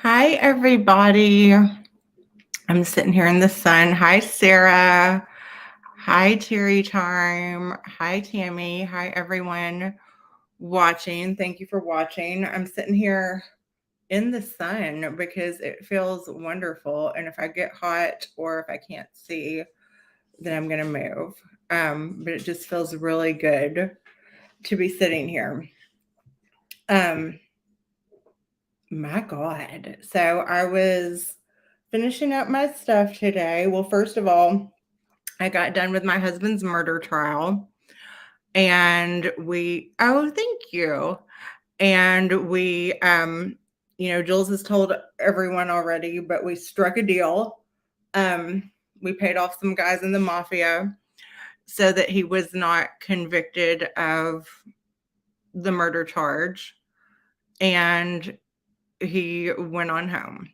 Hi, everybody. I'm sitting here in the sun. Hi, Sarah. Hi, Terry Time. Hi, Tammy. Hi, everyone watching. Thank you for watching. I'm sitting here in the sun because it feels wonderful. And if I get hot or if I can't see, then I'm going to move. But it just feels really good to be sitting here. My God. So I was finishing up my stuff today. Well, first of all, I got done with my husband's murder trial and thank you. And Jules has told everyone already, but we struck a deal. We paid off some guys in the mafia so that he was not convicted of the murder charge. And he went on home.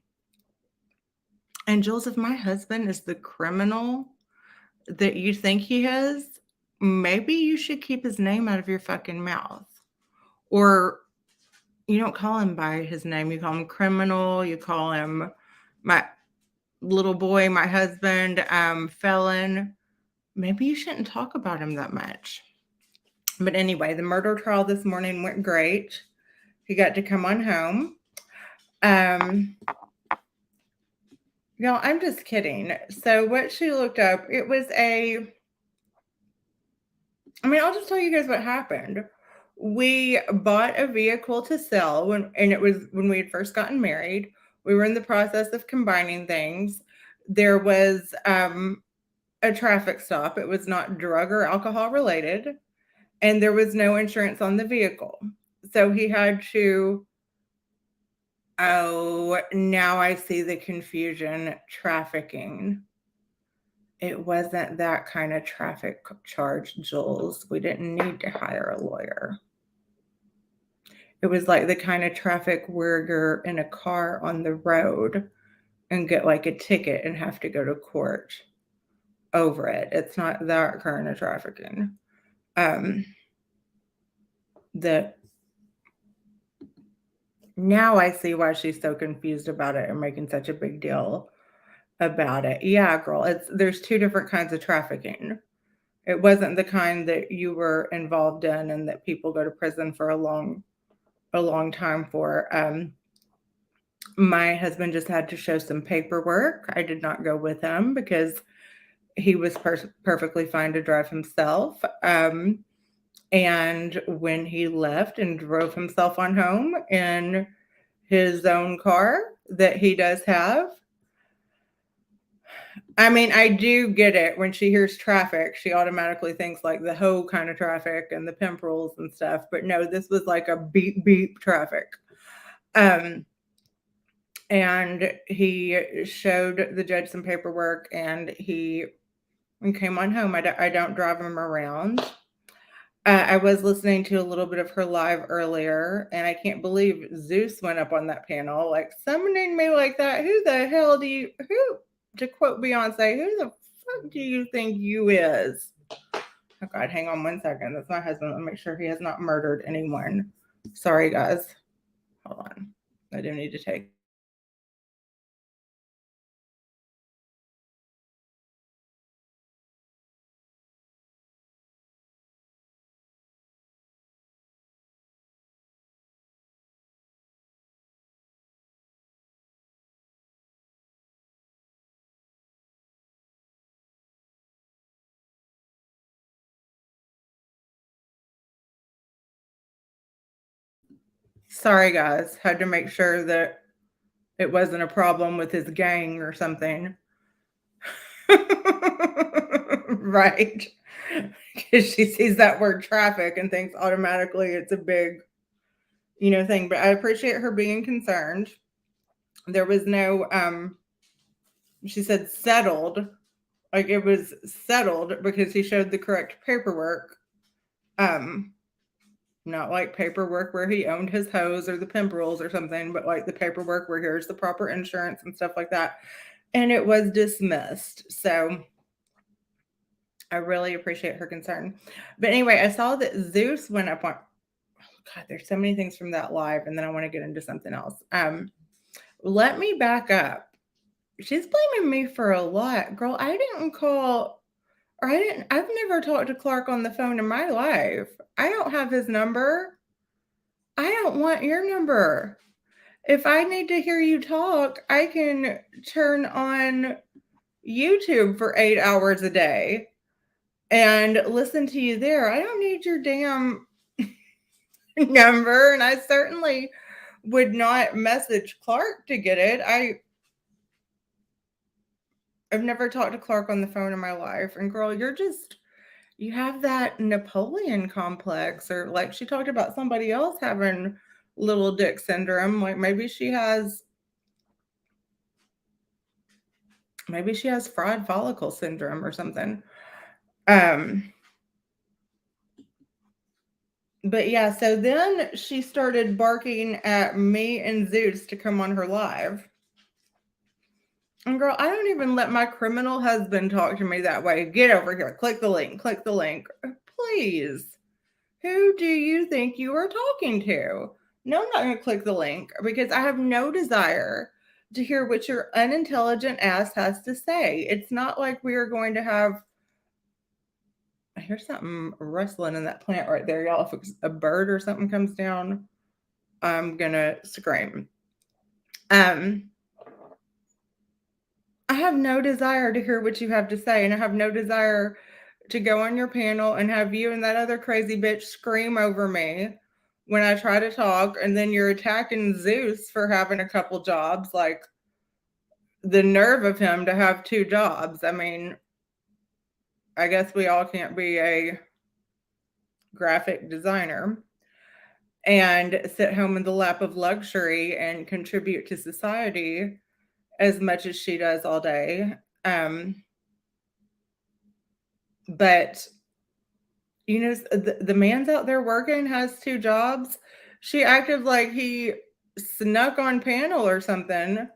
And Jules, if my husband is the criminal that you think he is, maybe you should keep his name out of your fucking mouth. Or you don't call him by his name. You call him criminal. You call him my little boy, my husband, felon. Maybe you shouldn't talk about him that much. But anyway, the murder trial this morning went great. He got to come on home. Y'all, I'm just kidding. So what she looked up, I'll just tell you guys what happened. We bought a vehicle to sell it was when we had first gotten married. We were in the process of combining things. There was a traffic stop. It was not drug or alcohol related, and there was no insurance on the vehicle. So he had to, oh, now I see the confusion, trafficking. It wasn't that kind of traffic charge, Jules. We didn't need to hire a lawyer. It was like the kind of traffic where you're in a car on the road and get like a ticket and have to go to court over it. It's not that kind of trafficking. That now I see why she's so confused about it and making such a big deal about it. Yeah, girl, there's two different kinds of trafficking. It wasn't the kind that you were involved in and that people go to prison for a long time for. My husband just had to show some paperwork. I did not go with him because he was perfectly fine to drive himself. And when he left and drove himself on home in his own car that he does have, I do get it. When she hears traffic, she automatically thinks like the hoe kind of traffic and the pimp rules and stuff. But no, this was like a beep beep traffic. And he showed the judge some paperwork and he came on home. I don't drive him around. I was listening to a little bit of her live earlier, and I can't believe Zeus went up on that panel. Like, summoning me like that. Who the hell to quote Beyonce, who the fuck do you think you is? Oh, God, hang on one second. That's my husband. Let me make sure he has not murdered anyone. Sorry, guys. Hold on. I do need to take. Sorry, guys. Had to make sure that it wasn't a problem with his gang or something. Right. Because she sees that word traffic and thinks automatically it's a big, thing. But I appreciate her being concerned. There was no, she said settled. Like it was settled because he showed the correct paperwork. Not like paperwork where he owned his hose or the pimp rules or something, but like the paperwork where here's the proper insurance and stuff like that. And it was dismissed. So I really appreciate her concern. But anyway, I saw that Zeus went up on, oh God, there's so many things from that live, and then I want to get into something else. Let me back up. She's blaming me for a lot. Girl, I didn't call, or I've never talked to Clark on the phone in my life. I don't have his number. I don't want your number. If I need to hear you talk, I can turn on YouTube for 8 hours a day and listen to you there. I don't need your damn number, and I certainly would not message Clark to get it. I've never talked to Clark on the phone in my life. And girl, you have that Napoleon complex, or like she talked about somebody else having little dick syndrome. Like maybe she has fried follicle syndrome or something. But yeah, so then she started barking at me and Zeus to come on her live. And girl, I don't even let my criminal husband talk to me that way. Get over here. Click the link. Click the link. Please. Who do you think you are talking to? No, I'm not going to click the link because I have no desire to hear what your unintelligent ass has to say. It's not like we are going to have. I hear something rustling in that plant right there, y'all. If a bird or something comes down, I'm going to scream. I have no desire to hear what you have to say, and I have no desire to go on your panel and have you and that other crazy bitch scream over me when I try to talk, and then you're attacking Zeus for having a couple jobs. Like, the nerve of him to have 2 jobs. I mean, I guess we all can't be a graphic designer and sit home in the lap of luxury and contribute to society as much as she does all day. But you know, the man's out there working, has 2 jobs. She acted like he snuck on panel or something.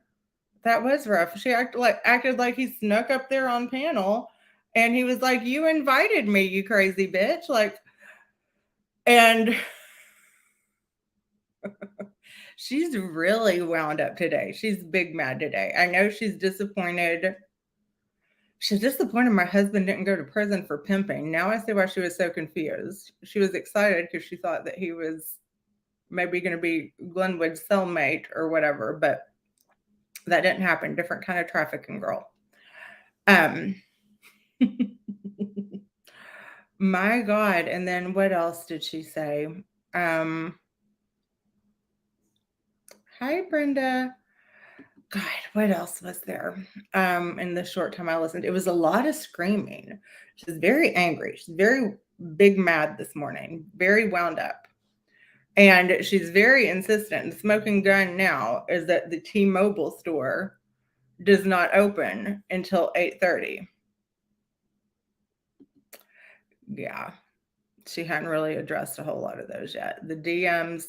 That was rough. She acted like he snuck up there on panel, and he was like, "You invited me, you crazy bitch." Like, and she's really wound up today. She's big mad today. I know she's disappointed. She's disappointed my husband didn't go to prison for pimping. Now I see why she was so confused. She was excited because she thought that he was maybe going to be Glenwood's cellmate or whatever, but that didn't happen. Different kind of trafficking, girl. My God. And then what else did she say? Hi, Brenda. God, what else was there? In the short time I listened, it was a lot of screaming. She's very angry. She's very big mad this morning, very wound up. And she's very insistent. The smoking gun now is that the T-Mobile store does not open until 8:30. Yeah. She hadn't really addressed a whole lot of those yet. The DMs,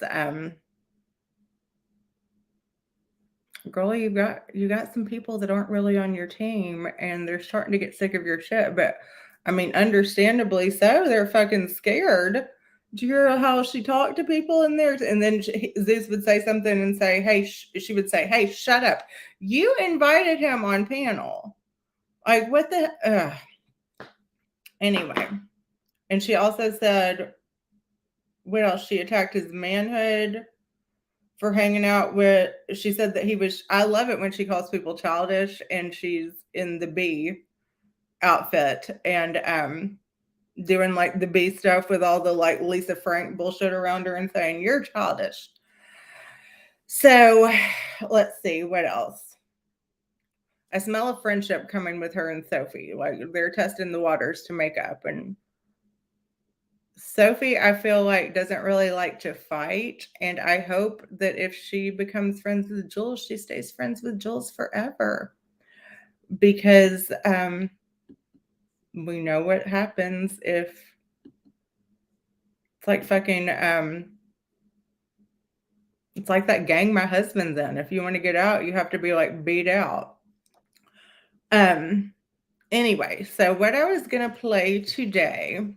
girl, you got some people that aren't really on your team, and they're starting to get sick of your shit. But I mean, understandably so. They're fucking scared. Do you hear how she talked to people in there? And then Zeus would say something and say, "Hey," she would say, "Hey, shut up. You invited him on panel. Like, what the?" Anyway, and she also said, what else? She attacked his manhood for hanging out with. She said that he was. I love it when she calls people childish, and she's in the bee outfit and doing like the bee stuff with all the like Lisa Frank bullshit around her and saying you're childish. So let's see what else. I smell a friendship coming with her and Sophie. Like they're testing the waters to make up. And Sophie, I feel like, doesn't really like to fight. And I hope that if she becomes friends with Jules, she stays friends with Jules forever. Because we know what happens if it's like fucking it's like that gang my husband's in. If you want to get out, you have to be like beat out. Anyway, so what I was gonna play today,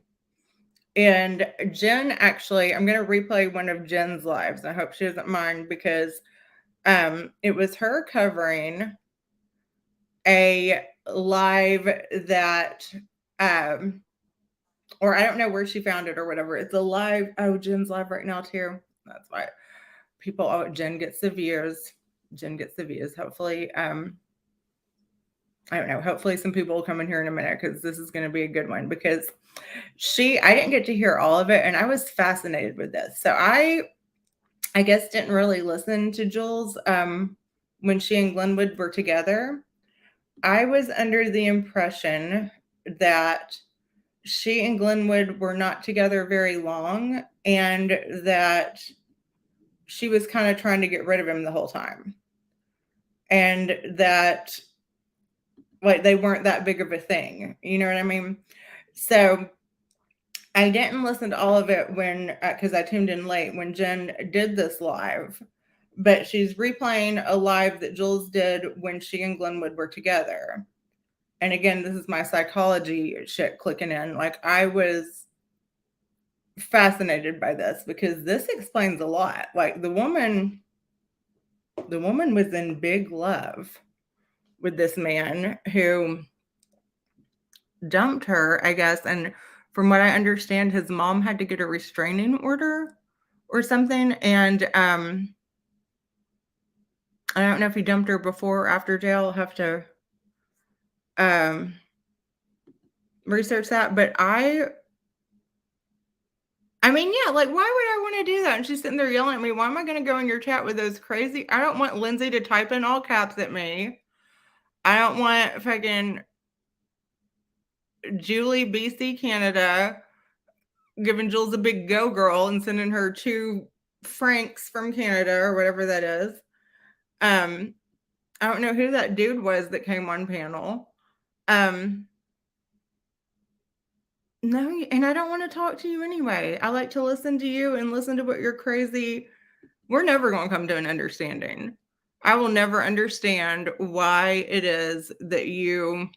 and Jen, actually, I'm gonna replay one of Jen's lives. I hope she doesn't mind because It was her covering a live that, or I don't know where she found it or whatever. It's a live. Oh, Jen's live right now too. That's why people. Oh, Jen gets the views. Jen gets the views. Hopefully, I don't know. Hopefully, some people will come in here in a minute because this is going to be a good one. Because I didn't get to hear all of it, and I was fascinated with this. So I guess didn't really listen to Jules when she and Glenwood were together. I was under the impression that she and Glenwood were not together very long and that she was kind of trying to get rid of him the whole time. And that like they weren't that big of a thing. You know what I mean? So I didn't listen to all of it when, because I tuned in late when Jen did this live, but she's replaying a live that Jules did when she and Glenwood were together. And again, this is my psychology shit clicking in. Like I was fascinated by this because this explains a lot. Like the woman was in big love with this man who dumped her, I guess. And from what I understand, his mom had to get a restraining order or something. And I don't know if he dumped her before or after jail. I'll have to research that. But I mean, yeah, like, why would I want to do that? And she's sitting there yelling at me. Why am I going to go in your chat with those crazy? I don't want Lindsay to type in all caps at me. I don't want fucking Julie, BC, Canada, giving Jules a big go girl and sending her 2 francs from Canada or whatever that is. I don't know who that dude was that came on panel. No, and I don't want to talk to you anyway. I like to listen to you and listen to what you're crazy. We're never going to come to an understanding. I will never understand why it is that you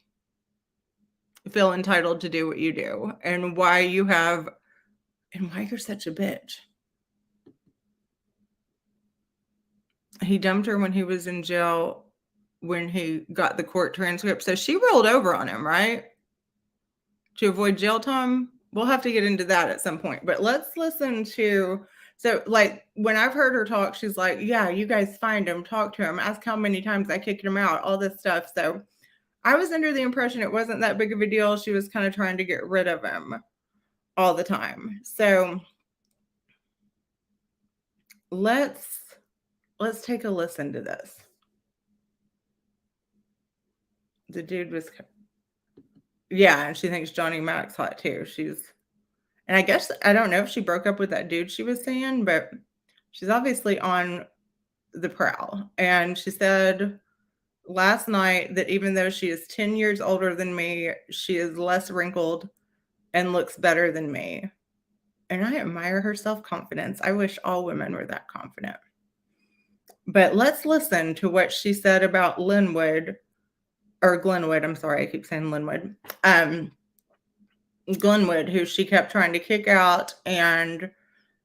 feel entitled to do what you do and why you're such a bitch. He dumped her when he was in jail when he got the court transcript. So she rolled over on him, right? To avoid jail time. We'll have to get into that at some point. But let's listen to, so like when I've heard her talk, she's like, yeah, you guys find him, talk to him, ask how many times I kicked him out, all this stuff. So I was under the impression it wasn't that big of a deal. She was kind of trying to get rid of him all the time. So let's take a listen to this. The dude was, yeah, and she thinks Johnny Mac's hot too. And I guess, I don't know if she broke up with that dude she was seeing, but she's obviously on the prowl. And she said last night that even though she is 10 years older than me, she is less wrinkled and looks better than me. And I admire her self-confidence. I wish all women were that confident. But let's listen to what she said about Glenwood. I'm sorry, I keep saying Linwood. Glenwood, who she kept trying to kick out, and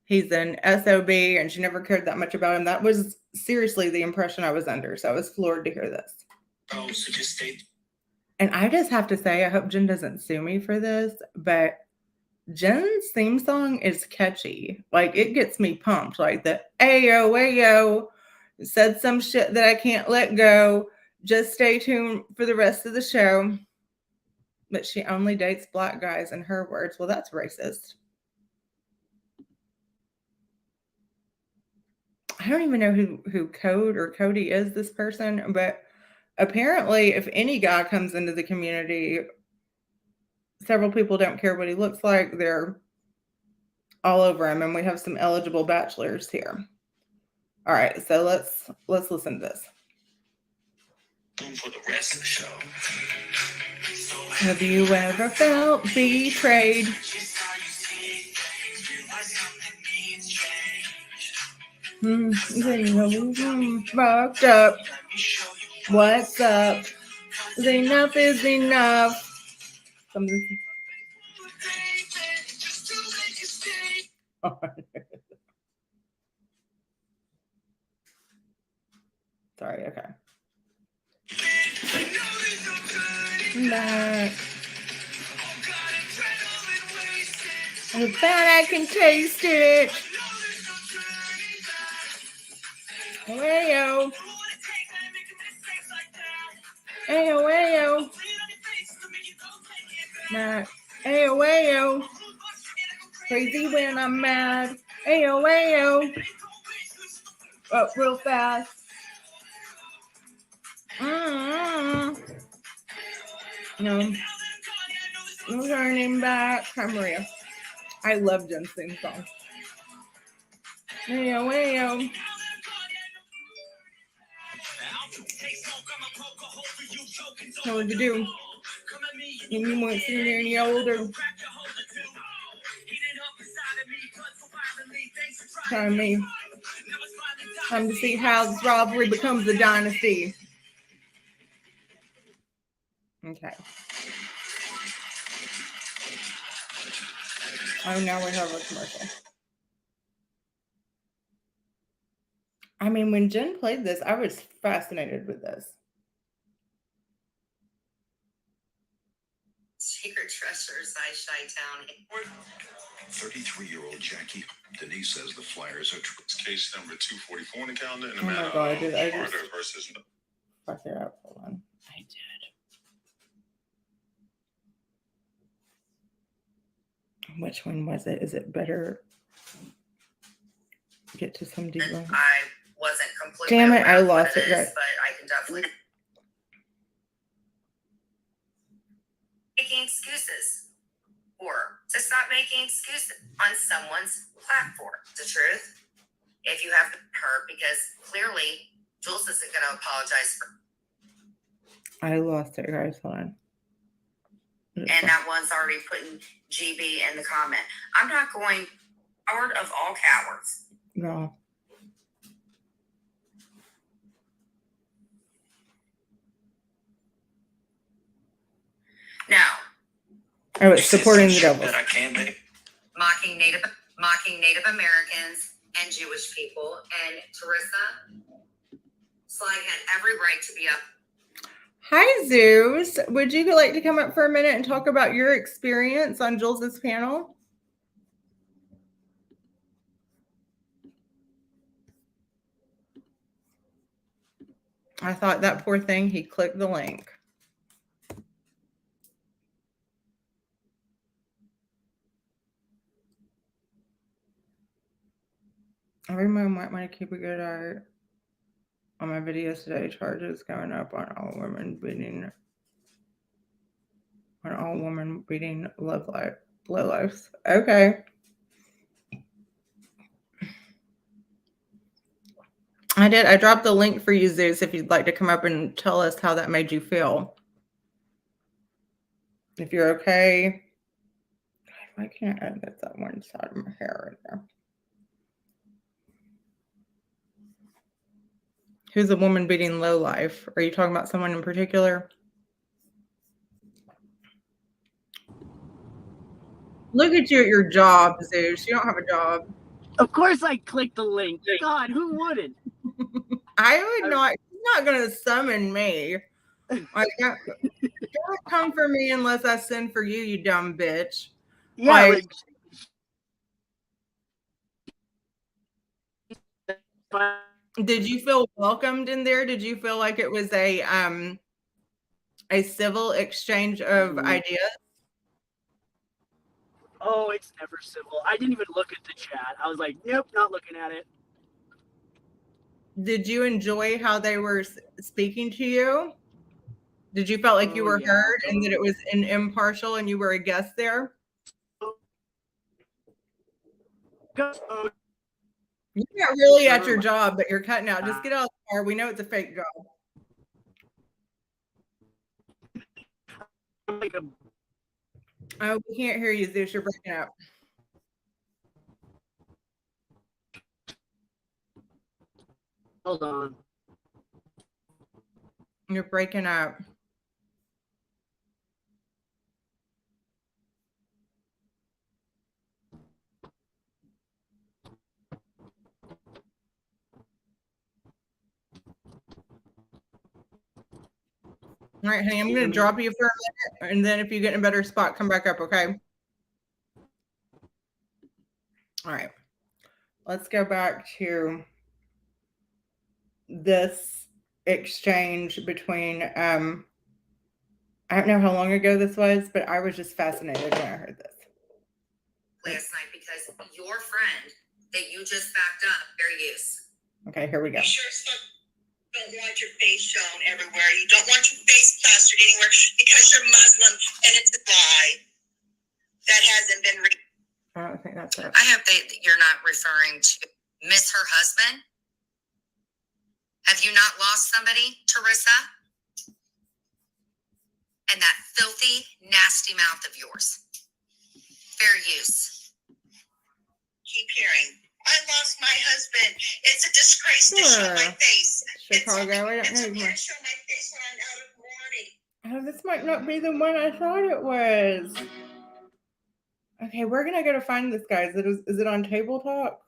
he's an SOB, and she never cared that much about him. That was seriously the impression I was under. So I was floored to hear this. Oh, so just stay. And I just have to say, I hope Jen doesn't sue me for this, but Jen's theme song is catchy. Like, it gets me pumped. Like the ayo, ayo, said some shit that I can't let go. Just stay tuned for the rest of the show. But she only dates black guys, in her words. Well, that's racist. I don't even know who Cody is, this person, but apparently if any guy comes into the community, several people don't care what he looks like. They're all over him, and we have some eligible bachelors here. All right, so let's listen to this. For the rest of the show. Have you ever felt betrayed? Fucked up. What's up? Enough is enough. Sorry, okay. Back. I bet I can taste it. Ayo. Ayo, ayo. Mac. Ayo, ayo. Crazy when I'm mad. Ayo, ayo. Up real fast. No. No turning back. Hi, Maria. I love Jen's theme song. Ayo, ayo. Know what to do. You won't see me any older. Time to see how this rivalry becomes a dynasty. Okay. Oh, now we have a commercial. I mean, when Jen played this, I was fascinated with this. Secret treasures, Chi-Town. 33-year-old Jackie Denise says the flyers are case number 244 on the calendar. Oh my God, did I just fuck it up? Hold on. I did. Which one was it? Is it better? Get to some deeper. I wasn't completely. Damn it! I lost it. Right. But I can definitely. Making excuses, or to stop making excuses on someone's platform. The truth, if you have her, because clearly Jules isn't going to apologize for. I lost it, guys. Hold on. And that one's already putting GB in the comment. I'm not going. Coward of all cowards. No. Now, I was supporting the devil. That I can be. Mocking Native Americans and Jewish people, and Teresa Sly had every right to be up. Hi, Zeus. Would you like to come up for a minute and talk about your experience on Jules's panel? I thought that poor thing, he clicked the link. Everyone might want to keep a good eye on my videos today. Charges going up on all women beating low lives. Okay. I dropped the link for you, Zeus, if you'd like to come up and tell us how that made you feel. If you're okay. God, why can't I edit that one side of my hair right there? Who's a woman beating low life? Are you talking about someone in particular? Look at you at your job, Zeus. You don't have a job. Of course I clicked the link. God, who wouldn't? I would not. He's not going to summon me. Like, don't come for me unless I send for you, you dumb bitch. Yeah, did you feel welcomed in there? Did you feel like it was a civil exchange of ideas? Oh, it's never civil. I didn't even look at the chat. I was like, nope, not looking at it. Did you enjoy how they were speaking to you? Did you feel like you were heard and that it was impartial and you were a guest there? You're not really at your job, but you're cutting out. Just get out of the car. We know it's a fake job. Oh, we can't hear you, Zeus. You're breaking up. Hold on. You're breaking up. All right, honey, I'm going to drop you for a minute, and then if you get in a better spot, come back up, okay? All right. Let's go back to this exchange between, I don't know how long ago this was, but I was just fascinated when I heard this. Last night because your friend that you just backed up, Zeus. Okay, here we go. You sure don't want your face shown everywhere. You don't want your face plastered anywhere because you're Muslim and it's a lie. That hasn't been. I don't think that's it. I hope that you're not referring to miss her husband. Have you not lost somebody, Teresa? And that filthy, nasty mouth of yours. Fair use. Keep hearing. I lost my husband. It's a disgrace to show my face. Chicago, I don't It's know. okay to show my face when I'm out of mourning. Oh, this might not be the one I thought it was. Okay, we're gonna go to find this guy. Is it on Table Talk?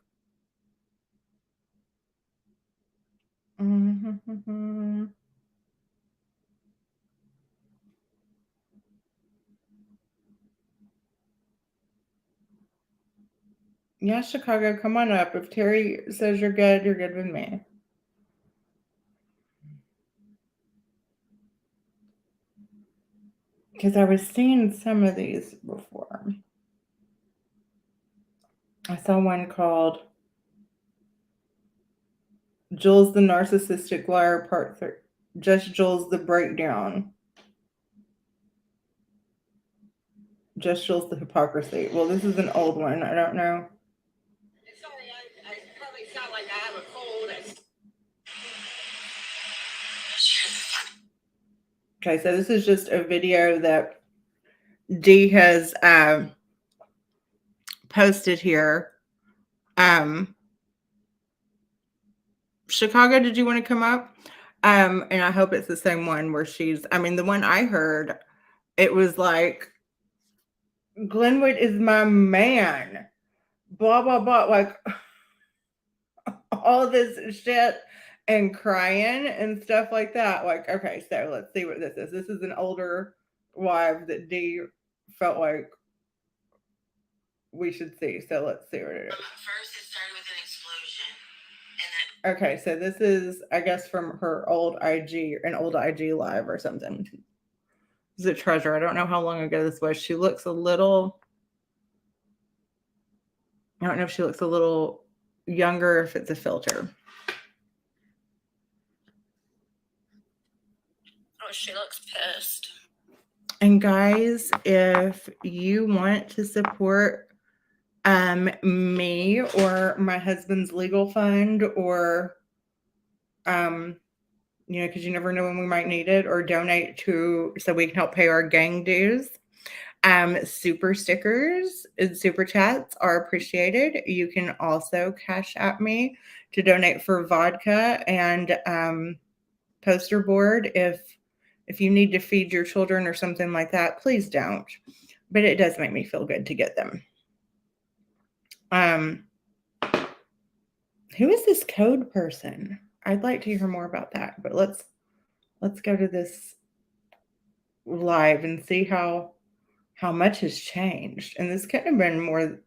Mm-hmm. Yeah, Chicago, come on up. If Terry says you're good with me. Because I was seeing some of these before. I saw one called Jules the Narcissistic Liar Part 3. Just Jules the Breakdown. Just Jules the Hypocrisy. Well, this is an old one. I don't know. Sorry, I probably sound like I have a cold. Okay, so this is just a video that Dee has posted here. Chicago, did you want to come up? And I hope it's the same one where the one I heard, it was like, Glenwood is my man, blah, blah, blah, like all this shit and crying and stuff like that. Like, okay, so let's see what this is. This is an older wife that Dee felt like we should see. So let's see what it is. First, it started with an explosion. And then okay, so this is, I guess, from her an old IG live or something. This is a treasure. I don't know how long ago this was. She looks a little, I don't know if she looks a little younger, if it's a filter. Oh, she looks pissed. And guys, if you want to support me or my husband's legal fund, or because you never know when we might need it, or donate so we can help pay our gang dues. Super stickers and super chats are appreciated. You can also cash at me to donate for vodka and poster board. If you need to feed your children or something like that, please don't. But it does make me feel good to get them. Who is this code person? I'd like to hear more about that. But let's go to this live and see how much has changed. And this couldn't have been more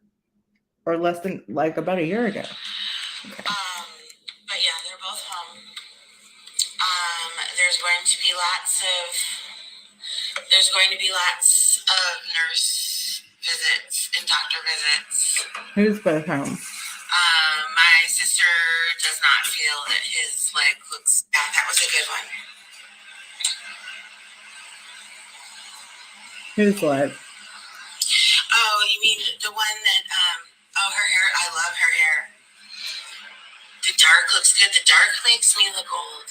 or less than like about a year ago. Okay. But yeah, they're both home. There's going to be lots of nurse visits and doctor visits. Who's both home? My sister does not feel that his leg looks. Yeah, that was a good one. Whose leg? Oh, you mean the one that? Oh, her hair. I love her hair. The dark looks good. The dark makes me look old.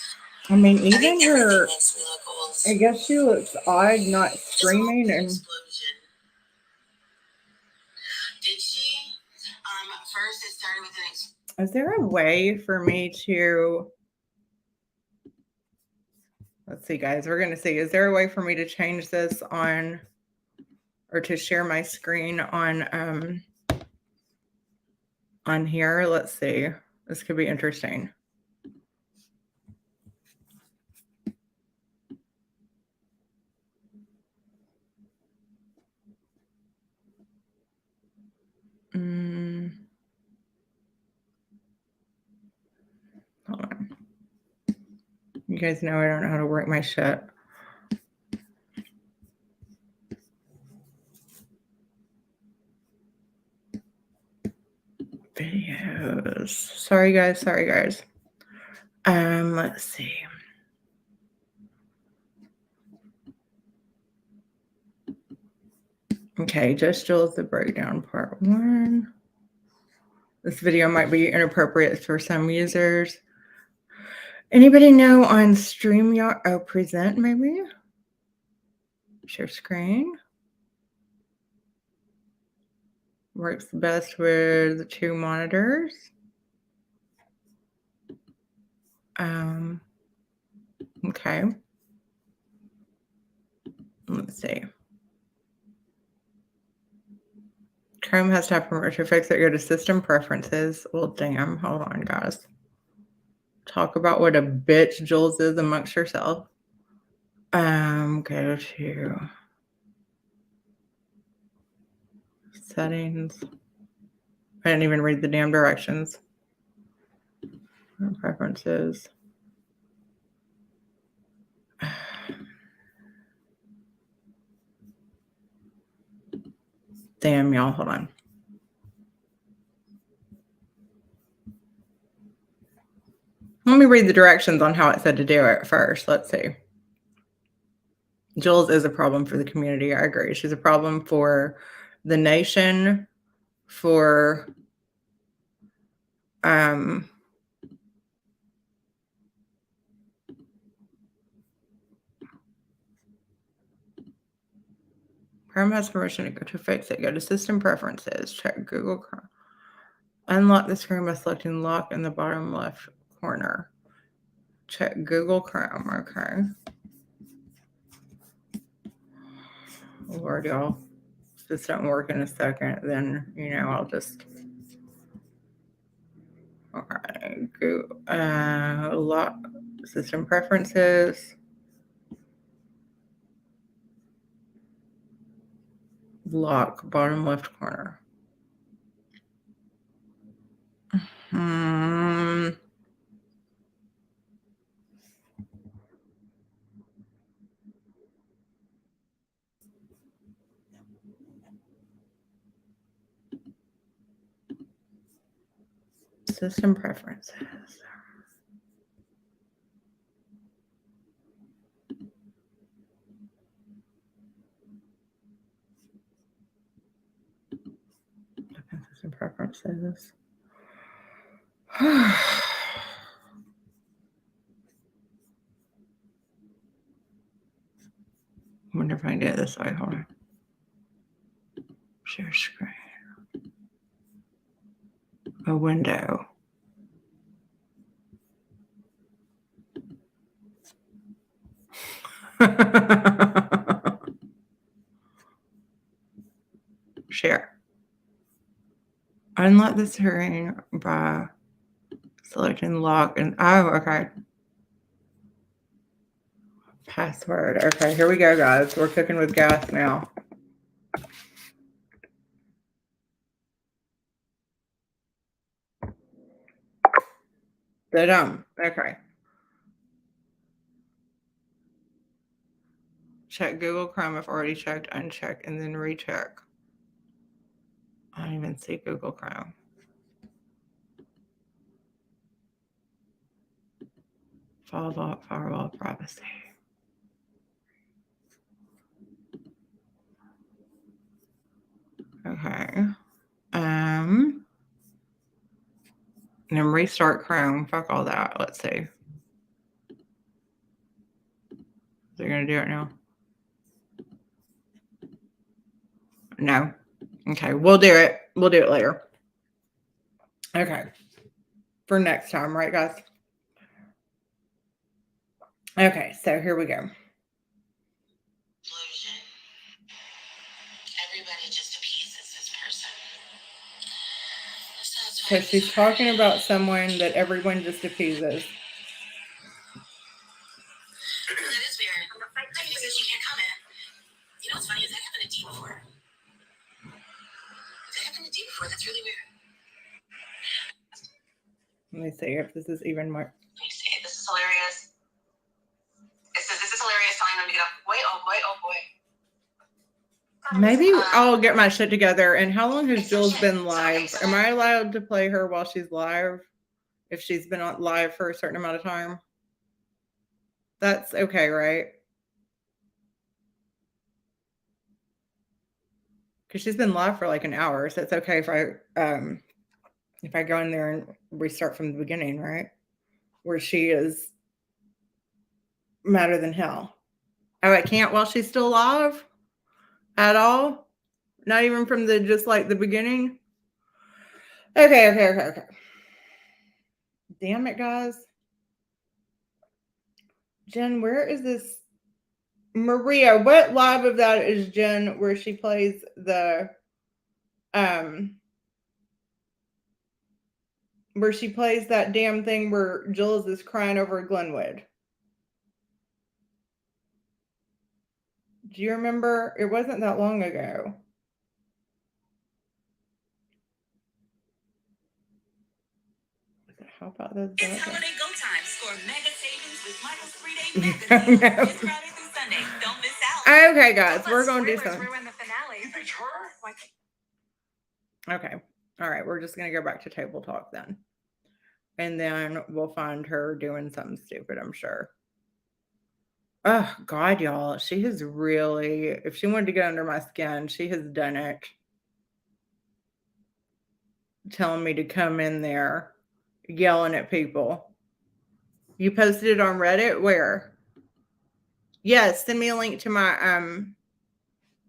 I mean, even her. Makes me look old. I guess she looks odd, not screaming and. Explosion. Did she? First, it started with an explosion. Is there a way for me to? Let's see, guys. We're gonna see. Is there a way for me to change this on, or to share my screen on here? Let's see. This could be interesting. guys know I don't know how to work my shit. Videos. Sorry guys. Let's see. Okay, just Jules the breakdown part 1. This video might be inappropriate for some users. Anybody know on StreamYard? Oh, present maybe? Share screen. Works best with 2 monitors. Okay. Let's see. Chrome has to have permission to fix it. Go to System Preferences. Well, damn. Hold on, guys. Talk about what a bitch Jules is amongst herself. Go to Settings. I didn't even read the damn directions. Preferences. Damn, y'all. Hold on. Let me read the directions on how it said to do it first. Let's see. Jules is a problem for the community. I agree. She's a problem for the nation, for Chrome has permission to go to fix it. Go to System Preferences. Check Google Chrome. Unlock the screen by selecting Lock in the bottom left corner. Check Google Chrome. Okay. Lord, y'all. If this don't work in a second, then, I'll just... Okay. Lock System Preferences. Lock bottom left corner. System preferences. System preferences. I wonder if I can do it this way. Hold on. Share screen. A window. Share. Unlock the screen by selecting lock and okay. Password. Okay, here we go, guys. We're cooking with gas now. Okay. Check Google Chrome if already checked, uncheck, and then recheck. I don't even see Google Chrome. Firewall privacy. Okay. And then restart Chrome. Fuck all that. Let's see. They're gonna do it now. No. Okay, we'll do it. We'll do it later. Okay. For next time, right, guys? Okay, so here we go. Illusion. Everybody just appeases this person. So she's talking about someone that everyone just appeases. That is weird. She says she can't comment. You know what's funny is that happened to D before. That's really weird. Let me see if this is even more. Let me see. This is hilarious. Maybe I'll get my shit together. And how long has Jules been live? Am I allowed to play her while she's live? If she's been on live for a certain amount of time? That's okay, right? Because she's been live for like an hour, so it's okay if I go in there and restart from the beginning, right? Where she is madder than hell. Oh, I can't while she's still live? At all? Not even from the just like the beginning? Okay. Damn it, guys. Jen, where is this? Maria, what live of that is Jen where she plays the where she plays that damn thing where Jules is crying over Glenwood? Do you remember? It wasn't that long ago. How about those? It's holiday go time. Score mega savings with Michael's 3-day mega deal. It's Friday through Sunday. Don't miss out. Okay, guys, we're going to do something. Ruin the finale. You picked her? Okay. All right, we're just going to go back to table talk then. And then we'll find her doing something stupid, I'm sure. Oh, God, y'all. She has really, if she wanted to get under my skin, she has done it. Telling me to come in there, yelling at people. You posted it on Reddit? Where? Yes, send me a link to my,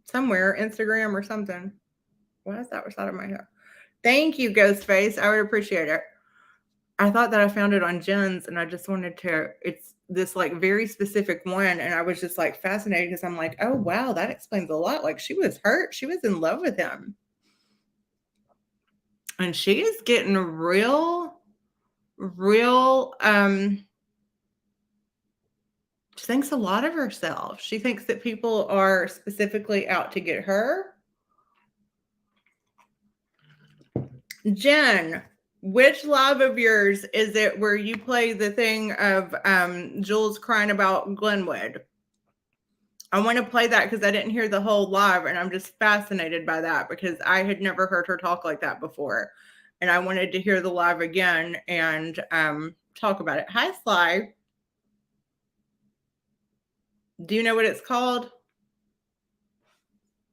somewhere, Instagram or something. Why is that beside of my hair? Thank you, Ghostface. I would appreciate it. I thought that I found it on Jen's and I just wanted to, it's this like very specific one. And I was just like fascinated because I'm like, oh, wow, that explains a lot. Like she was hurt. She was in love with him. And she is getting real, she thinks a lot of herself. She thinks that people are specifically out to get her. Jen, which live of yours is it where you play the thing of Jules crying about Glenwood? I want to play that because I didn't hear the whole live and I'm just fascinated by that because I had never heard her talk like that before. And I wanted to hear the live again and talk about it. Hi, Sly. Do you know what it's called?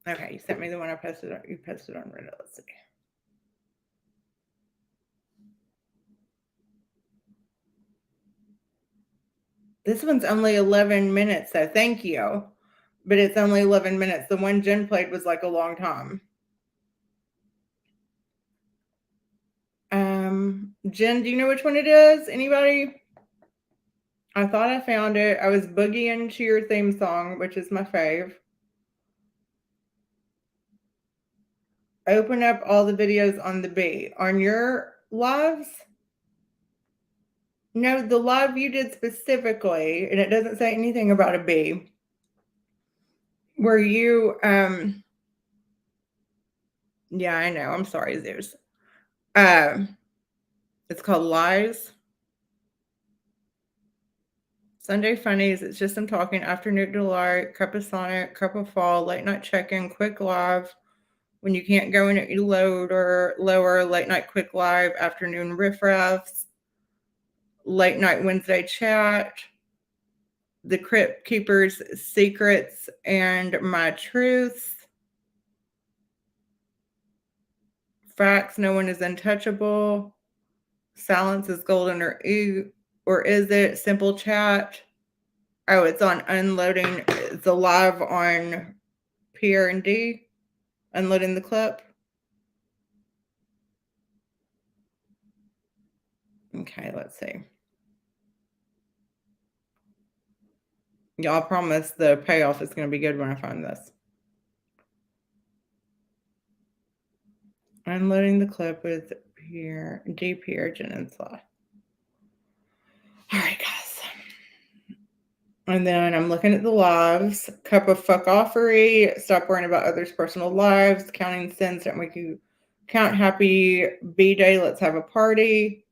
Okay, you sent me the one I posted. You posted on Reddit. Let's see. This one's only 11 minutes, so thank you. But it's only 11 minutes. The one Jen played was like a long time. Jen, do you know which one it is? Anybody? I thought I found it. I was boogieing to your theme song, which is my fave. Open up all the videos on the Bee. On your lives? No, the live you did specifically, and it doesn't say anything about a Bee. Where you, yeah, I know. I'm sorry, Zeus. It's called Lies. Sunday Funnies. It's just them talking. Afternoon Delight, Cup of Sonic, Cup of Fall, Late Night Check-In, Quick Live. When you can't go in at your load or lower, Late Night Quick Live, Afternoon Riffraffs, Late Night Wednesday Chat, The Crypt Keeper's Secrets and My Truths, Facts, No One is Untouchable, Silence is Golden or Is It? Simple Chat. Oh, it's on Unloading. It's a live on PR&D, Unloading the Clip. Okay, let's see. Y'all, promise the payoff is going to be good when I find this. Unloading the Clip with Pierre, Jen, and Sly. All right, guys. And then I'm looking at the lives. Cup of Fuckoffery. Stop worrying about others' personal lives. Counting sins don't make you count. Happy B-Day. Let's have a party.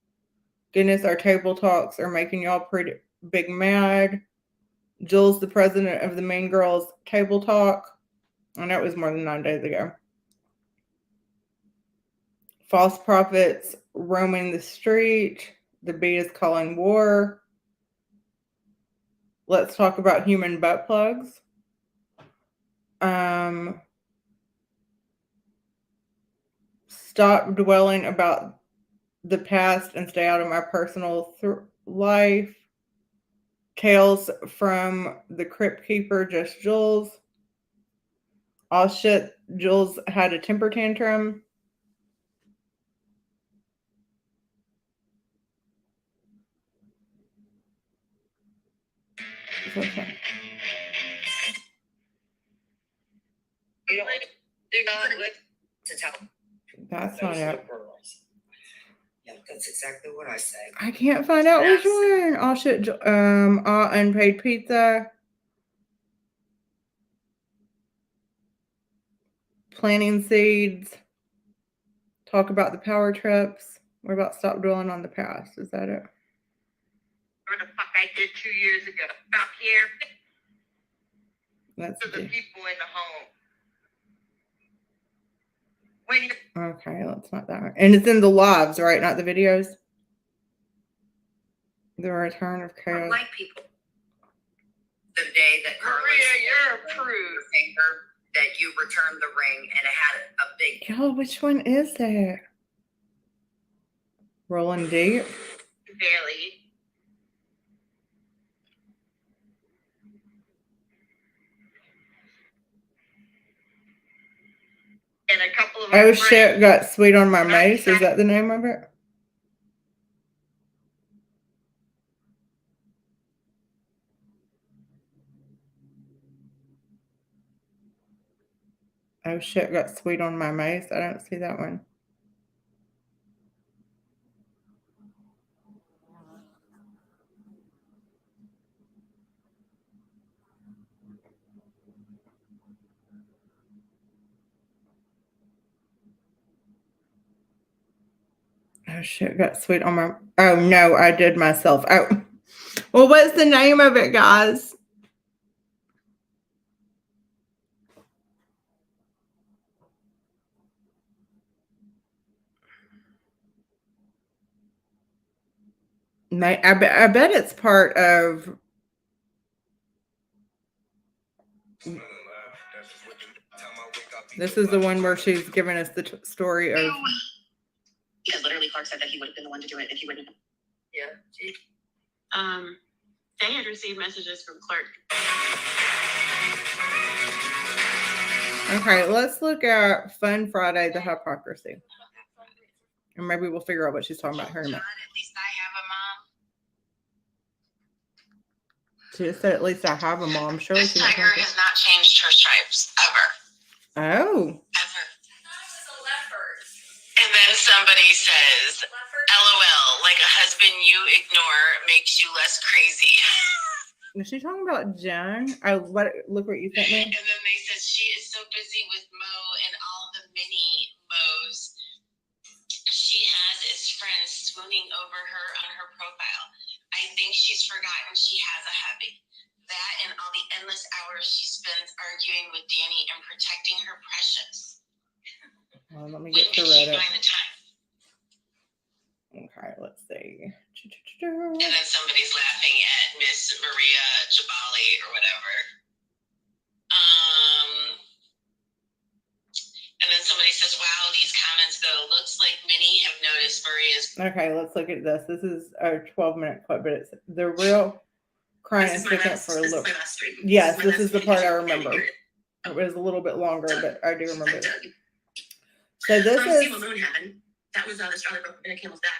Goodness, our table talks are making y'all pretty big mad. Jules, the president of the Mean Girls Table Talk. And that was more than 9 days ago. False prophets roaming the street. The bee is calling war. Let's talk about human butt plugs. Stop dwelling about the past and stay out of my personal life. Tales from the Crypt Keeper, just Jules. Oh shit, Jules had a temper tantrum. Okay. You don't do not live to tell. That's not it. Yeah, that's exactly what I say. I can't find out which one. Oh shit, unpaid pizza. Planting seeds. Talk about the power trips. What about stop dwelling on the past? Is that it? What the fuck I did 2 years ago. Up here That's to the the, people in the home. When you okay, that's not that one. And it's in the lives, right? Not the videos. The return of chaos. Like people. The day that Carlos Maria, you're your approved. finger that you returned the ring and it had a big Yo, which one is that? Rolling deep. Barely. And a couple of Oh our shit, friends- got sweet on my mace. Is that the name of it? Oh shit, got sweet on my mace. I don't see that one. Oh shit, got sweet on my. Oh no, I did myself. Oh, well, what's the name of it, guys? I bet it's part of. This is the one where she's giving us the story of. Because literally Clark said that he would have been the one to do it if he wouldn't. Yeah. They had received messages from Clark. Okay, let's look at Fun Friday, the hypocrisy. And maybe we'll figure out what she's talking about here in a minute. At least I have a mom. She just said, at least I have a mom. Surely This she's not tiger talking. has not changed her stripes ever. Oh. Ever. And then somebody says, LOL, like a husband you ignore makes you less crazy. Is she talking about Jen? Oh, look what you sent me. And then they said she is so busy with Mo and all the mini Mo's she has as friends swooning over her on her profile. I think she's forgotten she has a hubby. That and all the endless hours she spends arguing with Danny and protecting her precious. Well, let me When get to did she Reddit. find the time? Okay, let's see. And then somebody's laughing at Miss Maria Jabali or whatever. And then somebody says, wow, these comments though, looks like many have noticed Maria's. Okay, let's look at this. This is a 12-minute clip, but it's the real crying and sticking up for a look. Yes, this is the part I remember. It was a little bit longer, but I do remember it. So this is. That was the straw that broke in a camel's back.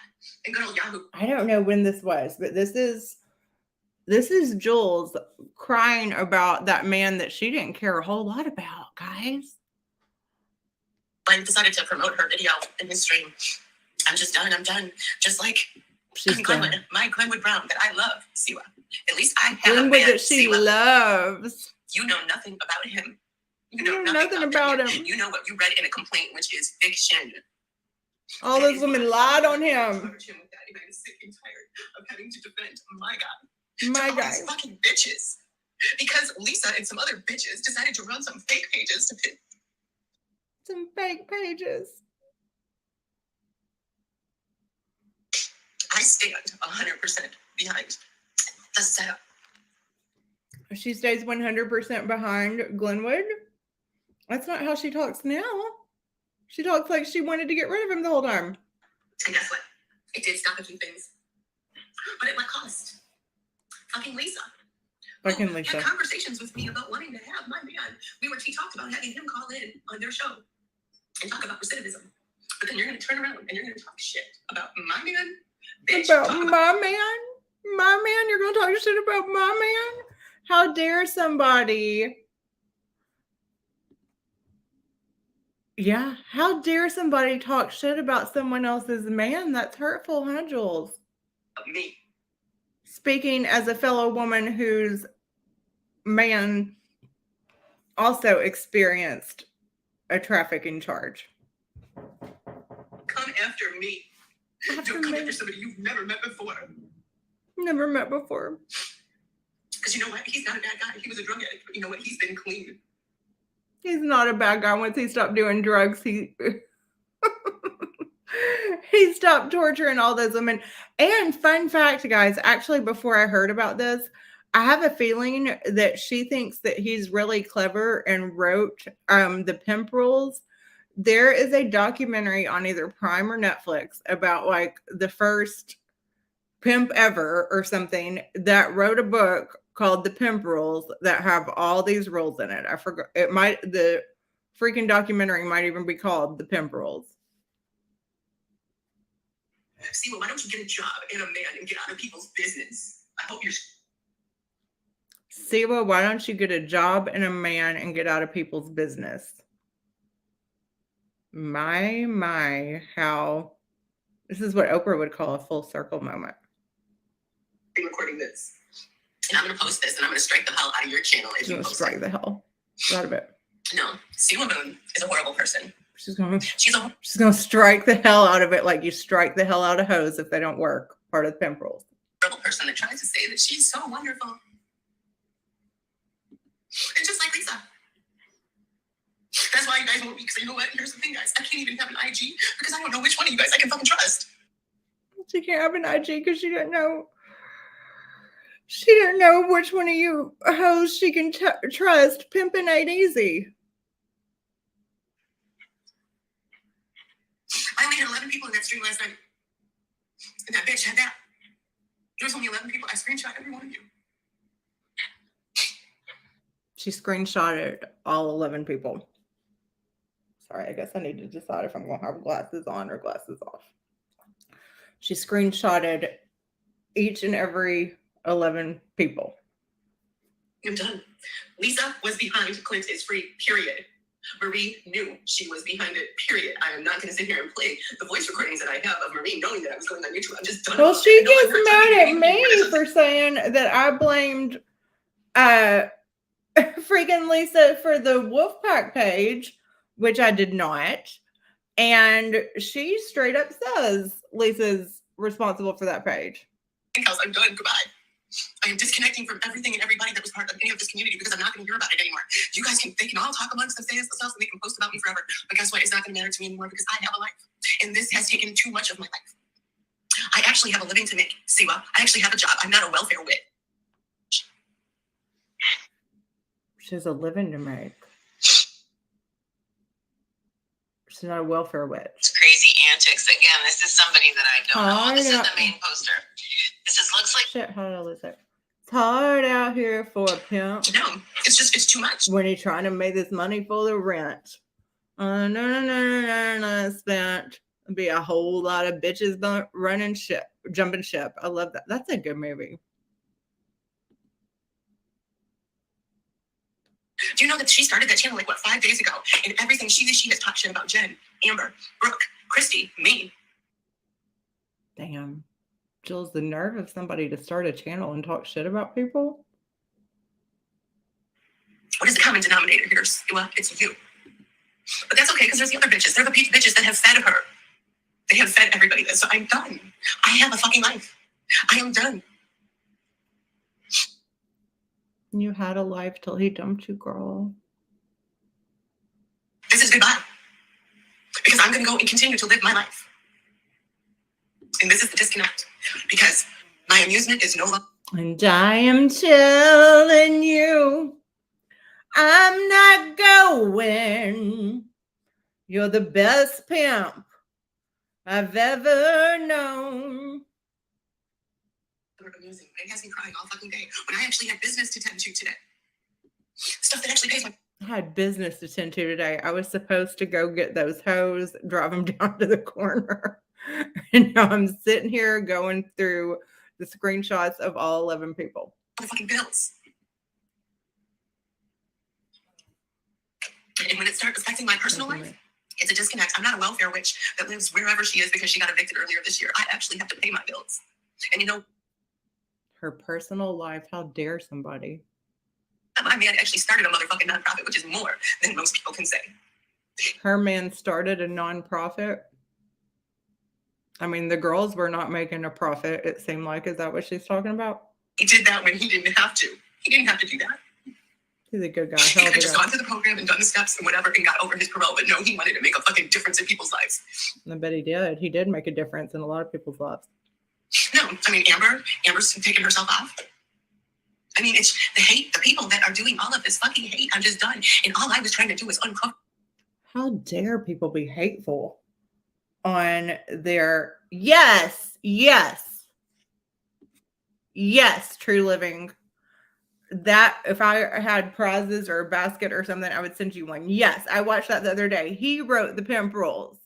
And good old Yahoo. I don't know when this was, but this is Jules crying about that man that she didn't care a whole lot about, guys. I decided to promote her video in his stream. I'm just done. I'm done. Just like Glenwood, my Glenwood Brown that I love, Siwa. At least I have Glenwood a man, that she Siwa. loves. You know nothing about him. You know nothing about him. You know what you read in a complaint, which is fiction. All those women lied on him. I'm sick and tired of having to defend my guy. My All guy. these fucking bitches Because Lisa and some other bitches decided to run some fake pages to pin. Some fake pages. I stand 100% behind the setup. She stays 100% behind Glenwood. That's not how she talks now. She talks like she wanted to get rid of him the whole time. And guess what? It did stop a few things. But at what cost? Fucking Lisa. Fucking Lisa. Had conversations with me about wanting to have my man. She talked about having him call in on their show and talk about recidivism. But then you're going to turn around and you're going to talk shit about my man? Bitch, About my man? My man? You're going to talk shit about my man? How dare somebody? Yeah, how dare somebody talk shit about someone else's man? That's hurtful, huh, Jules? Me. Speaking as a fellow woman whose man also experienced a trafficking charge. Come after me. After Don't come me. after somebody you've never met before. Never met before. Because you know what? He's not a bad guy. He was a drug addict. But you know what? He's been clean. He's not a bad guy. Once he stopped doing drugs, he he stopped torturing all those women. And fun fact, guys, actually, before I heard about this, I have a feeling that she thinks that he's really clever and wrote the pimp rules. There is a documentary on either Prime or Netflix about like the first pimp ever or something that wrote a book called The Pimp Rules that have all these rules in it. I forgot. The freaking documentary might even be called The Pimp Rules. See, well, why don't you get a job and a man and get out of people's business? I hope you're... Siwa, why don't you get a job and a man and get out of people's business? My, how... This is what Oprah would call a full circle moment. recording this. And I'm going to post this and I'm going to strike the hell out of your channel if you post strike it. the hell out of it. No, Siwa Moon is a horrible person. She's gonna strike the hell out of it like you strike the hell out of hose if they don't work. Part of the pimp rules. Horrible person that tries to say that she's so wonderful. And just like Lisa. That's why you guys won't be, because you know what? Here's the thing, guys. I can't even have an IG because I don't know which one of you guys I can fucking trust. She can't have an IG because she didn't know. She didn't know which one of you hoes she can trust. Pimping ain't easy. I only had 11 people in that stream last night. And that bitch had that. There was only 11 people. I screenshot every one of you. She screenshotted all 11 people. Sorry, I guess I need to decide if I'm going to have glasses on or glasses off. She screenshotted each and every 11 people. I'm done. Lisa was behind Clint is free, period. Marie knew she was behind it, period. I am not going to sit here and play the voice recordings that I have of Marie knowing that I was going on YouTube. I'm just done. Well, she gets mad at me for saying that I blamed freaking Lisa for the Wolfpack page, which I did not. And she straight up says Lisa's responsible for that page. I'm done. Goodbye. I am disconnecting from everything and everybody that was part of any of this community because I'm not going to hear about it anymore. You guys they can all talk amongst themselves and they can post about me forever. But guess what? It's not going to matter to me anymore because I have a life. And this has taken too much of my life. I actually have a living to make. Siwa, I actually have a job. I'm not a welfare wit. She has a living to make. She's not a welfare witch. It's crazy antics. Again, this is somebody that I don't know. This is the main poster. Looks like shit. How did I lose it? It's hard out here for a pimp. No, it's too much. When he's trying to make this money for the rent. No. Spent. Be a whole lot of bitches running ship, jumping ship. I love that. That's a good movie. Do you know that she started that channel 5 days ago? And everything she has talked shit about Jen, Amber, Brooke, Christy, me. Damn. Jules, the nerve of somebody to start a channel and talk shit about people. What is the common denominator here? Well, it's you. But that's okay because there's the other bitches. They're the bitches that have fed her. They have fed everybody. So I'm done. I have a fucking life. I am done. You had a life till he dumped you, girl. This is goodbye. Because I'm going to go and continue to live my life. And this is the disconnect. Because my amusement is no longer. And I am telling you, I'm not going. You're the best pimp I've ever known. Amusing. It has me crying all fucking day when I actually had business to tend to today. Stuff that actually pays my. I had business to tend to today. I was supposed to go get those hoes, drive them down to the corner. And now I'm sitting here going through the screenshots of all 11 people. Fucking bills. And when it starts affecting my personal life, it's a disconnect. I'm not a welfare witch that lives wherever she is because she got evicted earlier this year. I actually have to pay my bills. And you know, her personal life, how dare somebody? my man actually started a motherfucking nonprofit, which is more than most people can say. Her man started a nonprofit. I mean, the girls were not making a profit, it seemed like. Is that what she's talking about? He did that when he didn't have to. He didn't have to do that. He's a good guy. He could have just gone through the program and done the steps and whatever and got over his parole. But no, he wanted to make a fucking difference in people's lives. I bet he did. He did make a difference in a lot of people's lives. No, I mean, Amber's taking herself off. I mean, it's the hate, the people that are doing all of this fucking hate. I'm just done. And all I was trying to do was uncover. How dare people be hateful on their yes, True Living. That if I had prizes or a basket or something, I would send you one. Yes, I watched that the other day. He wrote the pimp rules.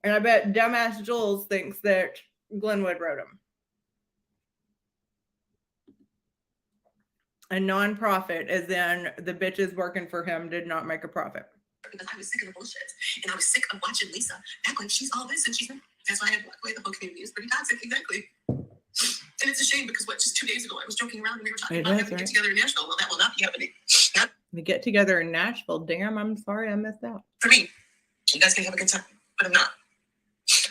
And I bet dumbass Jules thinks that Glenwood wrote them. A nonprofit, as in the bitches working for him did not make a profit. Because I was sick of the bullshit. And I was sick of watching Lisa act like she's all this and she's not. That's why I had to walk away. The whole community is pretty toxic. Exactly. And it's a shame because just 2 days ago I was joking around and we were talking about having to get together in Nashville. Well, that will not be happening. Not the get together in Nashville. Damn, I'm sorry I missed out. for me. You guys can have a good time, but I'm not.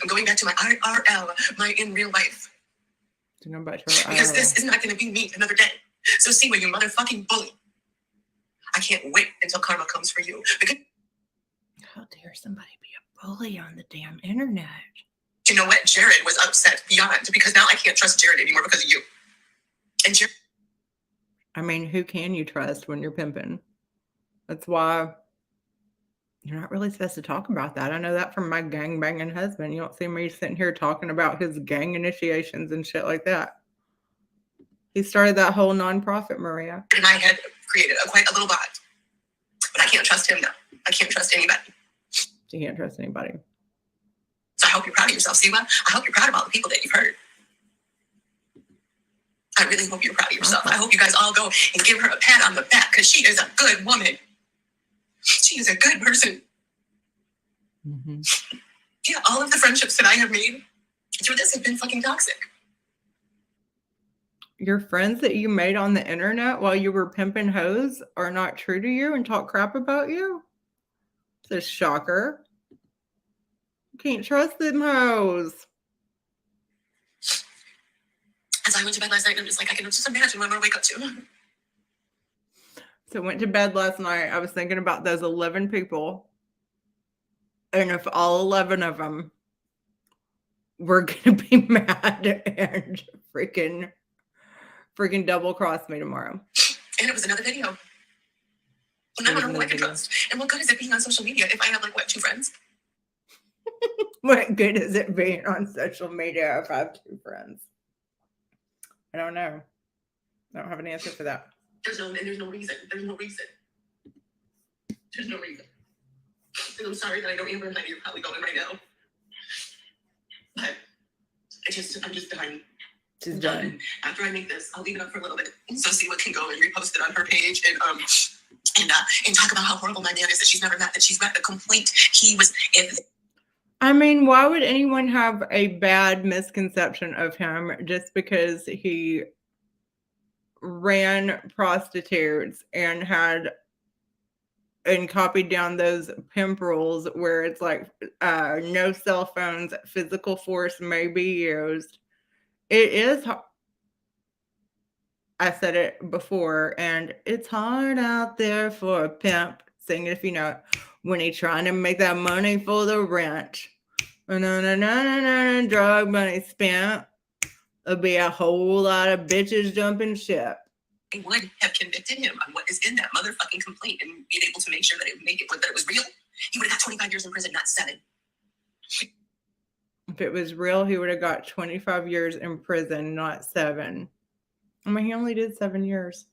I'm going back to my IRL, my in real life. To go back to because this is not going to be me another day. So see where you motherfucking bully. I can't wait until karma comes for you. Because how dare somebody be a bully on the damn internet? You know what? Jared was upset beyond because now I can't trust Jared anymore because of you. And Jared. I mean, who can you trust when you're pimping? That's why you're not really supposed to talk about that. I know that from my gang banging husband. You don't see me sitting here talking about his gang initiations and shit like that. He started that whole nonprofit, Maria. And I had created quite a little bond. But I can't trust him now. I can't trust anybody. You can't trust anybody. So I hope you're proud of yourself, Siwa. I hope you're proud of all the people that you've hurt. I really hope you're proud of yourself. I hope you guys all go and give her a pat on the back because she is a good woman. She is a good person. Mm-hmm. Yeah, all of the friendships that I have made through this have been fucking toxic. Your friends that you made on the internet while you were pimping hoes are not true to you and talk crap about you? It's a shocker. Can't trust them hoes. As I went to bed last night, I'm just like, I can just imagine what I'm going to wake up to. So I went to bed last night. I was thinking about those 11 people. And if all 11 of them were going to be mad and freaking double cross me tomorrow. And it was another video. Well, now I don't know who I can trust. And what good is it being on social media if I have, 2 friends? What good is it being on social media if I have 2 friends? I don't know. I don't have an answer for that. There's no reason. There's no reason. And I'm sorry that I know Amber and you're probably going right now. But I'm just done. She's done. After I make this, I'll leave it up for a little bit. So see what can go and repost it on her page and talk about how horrible my man is, that she's never met, that she's met a complaint. He was in. I mean, why would anyone have a bad misconception of him just because he ran prostitutes and copied down those pimp rules where it's like no cell phones, physical force may be used. It is I said it before, and it's hard out there for a pimp. Sing it if you know it. When he trying to make that money for the rent. Drug money spent. There'll be a whole lot of bitches jumping ship. They would have convicted him on what is in that motherfucking complaint and been able to make sure that that it was real, he would have got 25 years in prison, not 7. If it was real, he would have got 25 years in prison, not 7. I mean, he only did 7 years.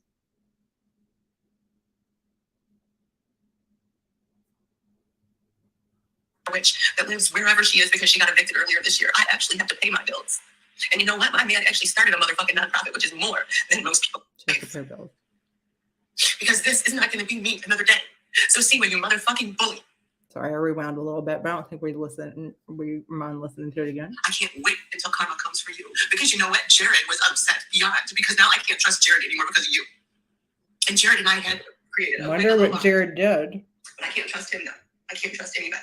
Which that lives wherever she is because she got evicted earlier this year. I actually have to pay my bills. And you know what? My man actually started a motherfucking nonprofit, which is more than most people. She has to pay bills. Because this is not going to be me another day. So see where you motherfucking bully. Sorry, I rewound a little bit, but I don't think we mind listening to it again. I can't wait until karma comes for you. Because you know what? Jared was upset beyond. Because now I can't trust Jared anymore because of you. And Jared and I had created I wonder what Jared did. But I can't trust him now. I can't trust anybody.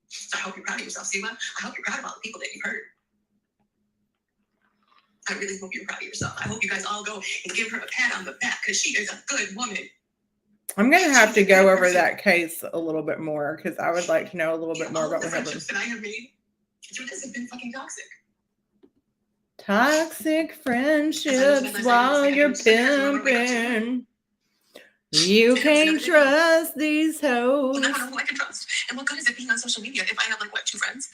So I hope you're proud of yourself, Siwa. I hope you're proud of all the people that you hurt. I really hope you're proud of yourself. I hope you guys all go and give her a pat on the back because she is a good woman. I'm going to have to go over that case a little bit more because I would like to know a little bit more about what happened. That I have made through this have been fucking toxic. Toxic friendships while you're pimping. You can't trust these hoes. Well, I don't know who I can trust. And what good is it being on social media if I have like 2 friends?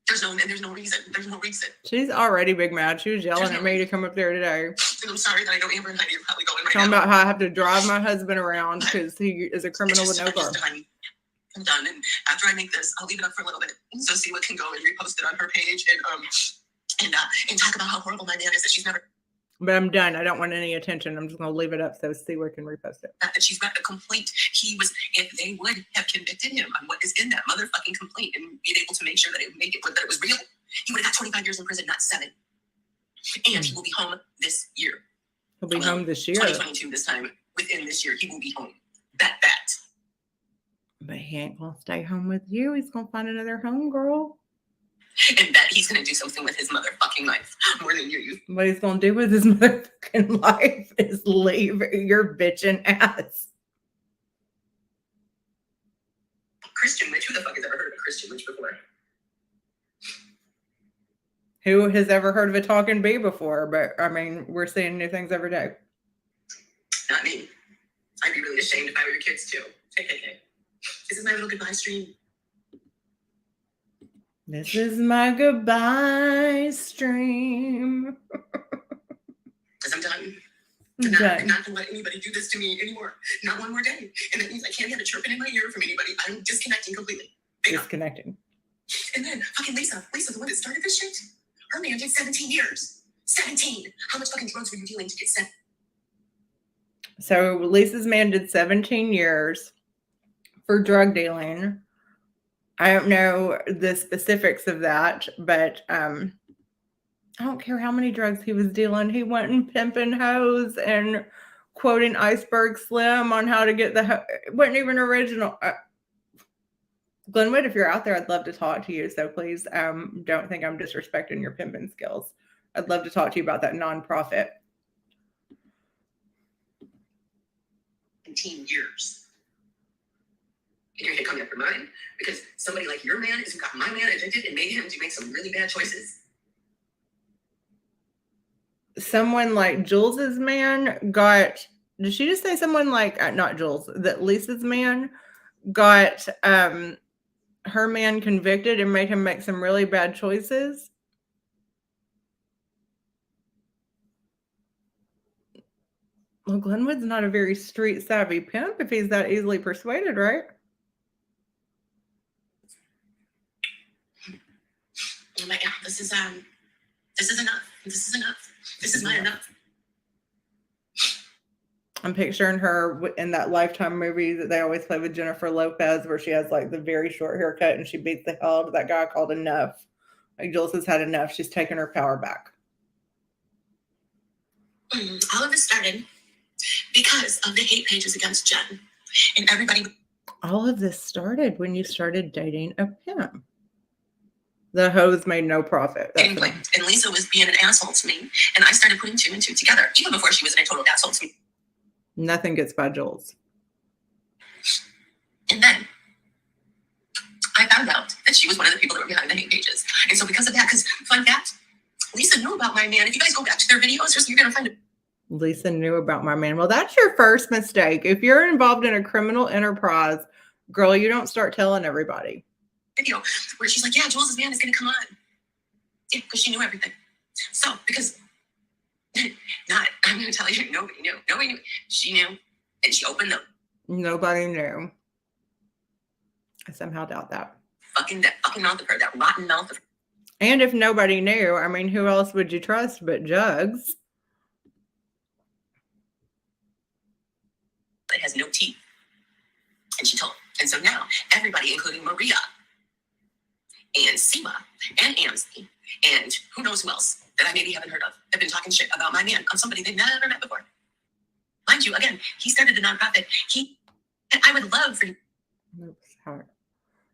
There's no reason. There's no reason. She's already big mad. She was yelling at me to come up there today. And I'm sorry that I know Amber and Heidi are probably going right Talking now. about how I have to drive my husband around because he is a criminal with no car. I'm done. And after I make this, I'll leave it up for a little bit. So see what can go and repost it on her page and talk about how horrible my man is that she's never. But I'm done. I don't want any attention. I'm just going to leave it up so Seaward can repost it. That she's got a complaint. If they would have convicted him on what is in that motherfucking complaint and been able to make sure that it was real, he would have got 25 years in prison, not 7. And he will be home this year. He'll be home this year. 2022 this time. Within this year, he will be home. Bet that. But he ain't going to stay home with you. He's going to find another home, girl. And that he's going to do something with his motherfucking life more than you. What he's going to do with his motherfucking life is leave your bitchin' ass. Christian witch? Who the fuck has ever heard of a Christian witch before? Who has ever heard of a talking bee before? But, I mean, we're seeing new things every day. Not me. I'd be really ashamed if I were your kids, too. KKK. This is my little goodbye stream. This is my goodbye stream. Because I'm done. I'm not to let anybody do this to me anymore. Not one more day. And that means I can't have a chirping in my ear from anybody. I'm disconnecting completely. Disconnecting. And then fucking Lisa, the one that started this shit, her man did 17 years. 17. How much fucking drugs were you dealing to get sent? So Lisa's man did 17 years for drug dealing. I don't know the specifics of that, but I don't care how many drugs he was dealing. He went and pimping hoes and quoting Iceberg Slim on how to get it wasn't even original. Glenwood, if you're out there, I'd love to talk to you. So please don't think I'm disrespecting your pimping skills. I'd love to talk to you about that nonprofit. 17 years. And you're going to come after mine because somebody like your man is who got my man addicted and made him to make some really bad choices. Someone like Jules's man got, did she just say someone like, not Jules, that Lisa's man got her man convicted and made him make some really bad choices? Well, Glenwood's not a very street savvy pimp if he's that easily persuaded, right? I'm like, yeah, this is enough. This is enough. This is my enough. I'm picturing her in that Lifetime movie that they always play with Jennifer Lopez, where she has like the very short haircut and she beats the hell out of that guy called Enough. Like Jules has had enough. She's taken her power back. All of this started because of the hate pages against Jen and everybody. All of this started when you started dating a pimp. The hoes made no profit. That's getting blamed. And Lisa was being an asshole to me. And I started putting two and two together, even before she was a total asshole to me. Nothing gets by Jules. And then I found out that she was one of the people that were behind the hate pages. And so because of that, because fun fact, Lisa knew about my man. If you guys go back to their videos, you're going to find it. Lisa knew about my man. Well, that's your first mistake. If you're involved in a criminal enterprise, girl, you don't start telling everybody. Video where she's like, yeah, Jules' man is going to come on. Yeah, because she knew everything. So, because, I'm going to tell you, nobody knew. Nobody knew. She knew. And she opened them. Nobody knew. I somehow doubt that. Fucking mouth of her, that rotten mouth of her. And if nobody knew, I mean, who else would you trust but Jugs? That has no teeth. And she told. And so now, everybody, including Maria, and Seema, and Amsey, and who knows who else that I maybe haven't heard of, have been talking shit about my man on somebody they've never met before. Mind you, again, he started a nonprofit. And I would love for you.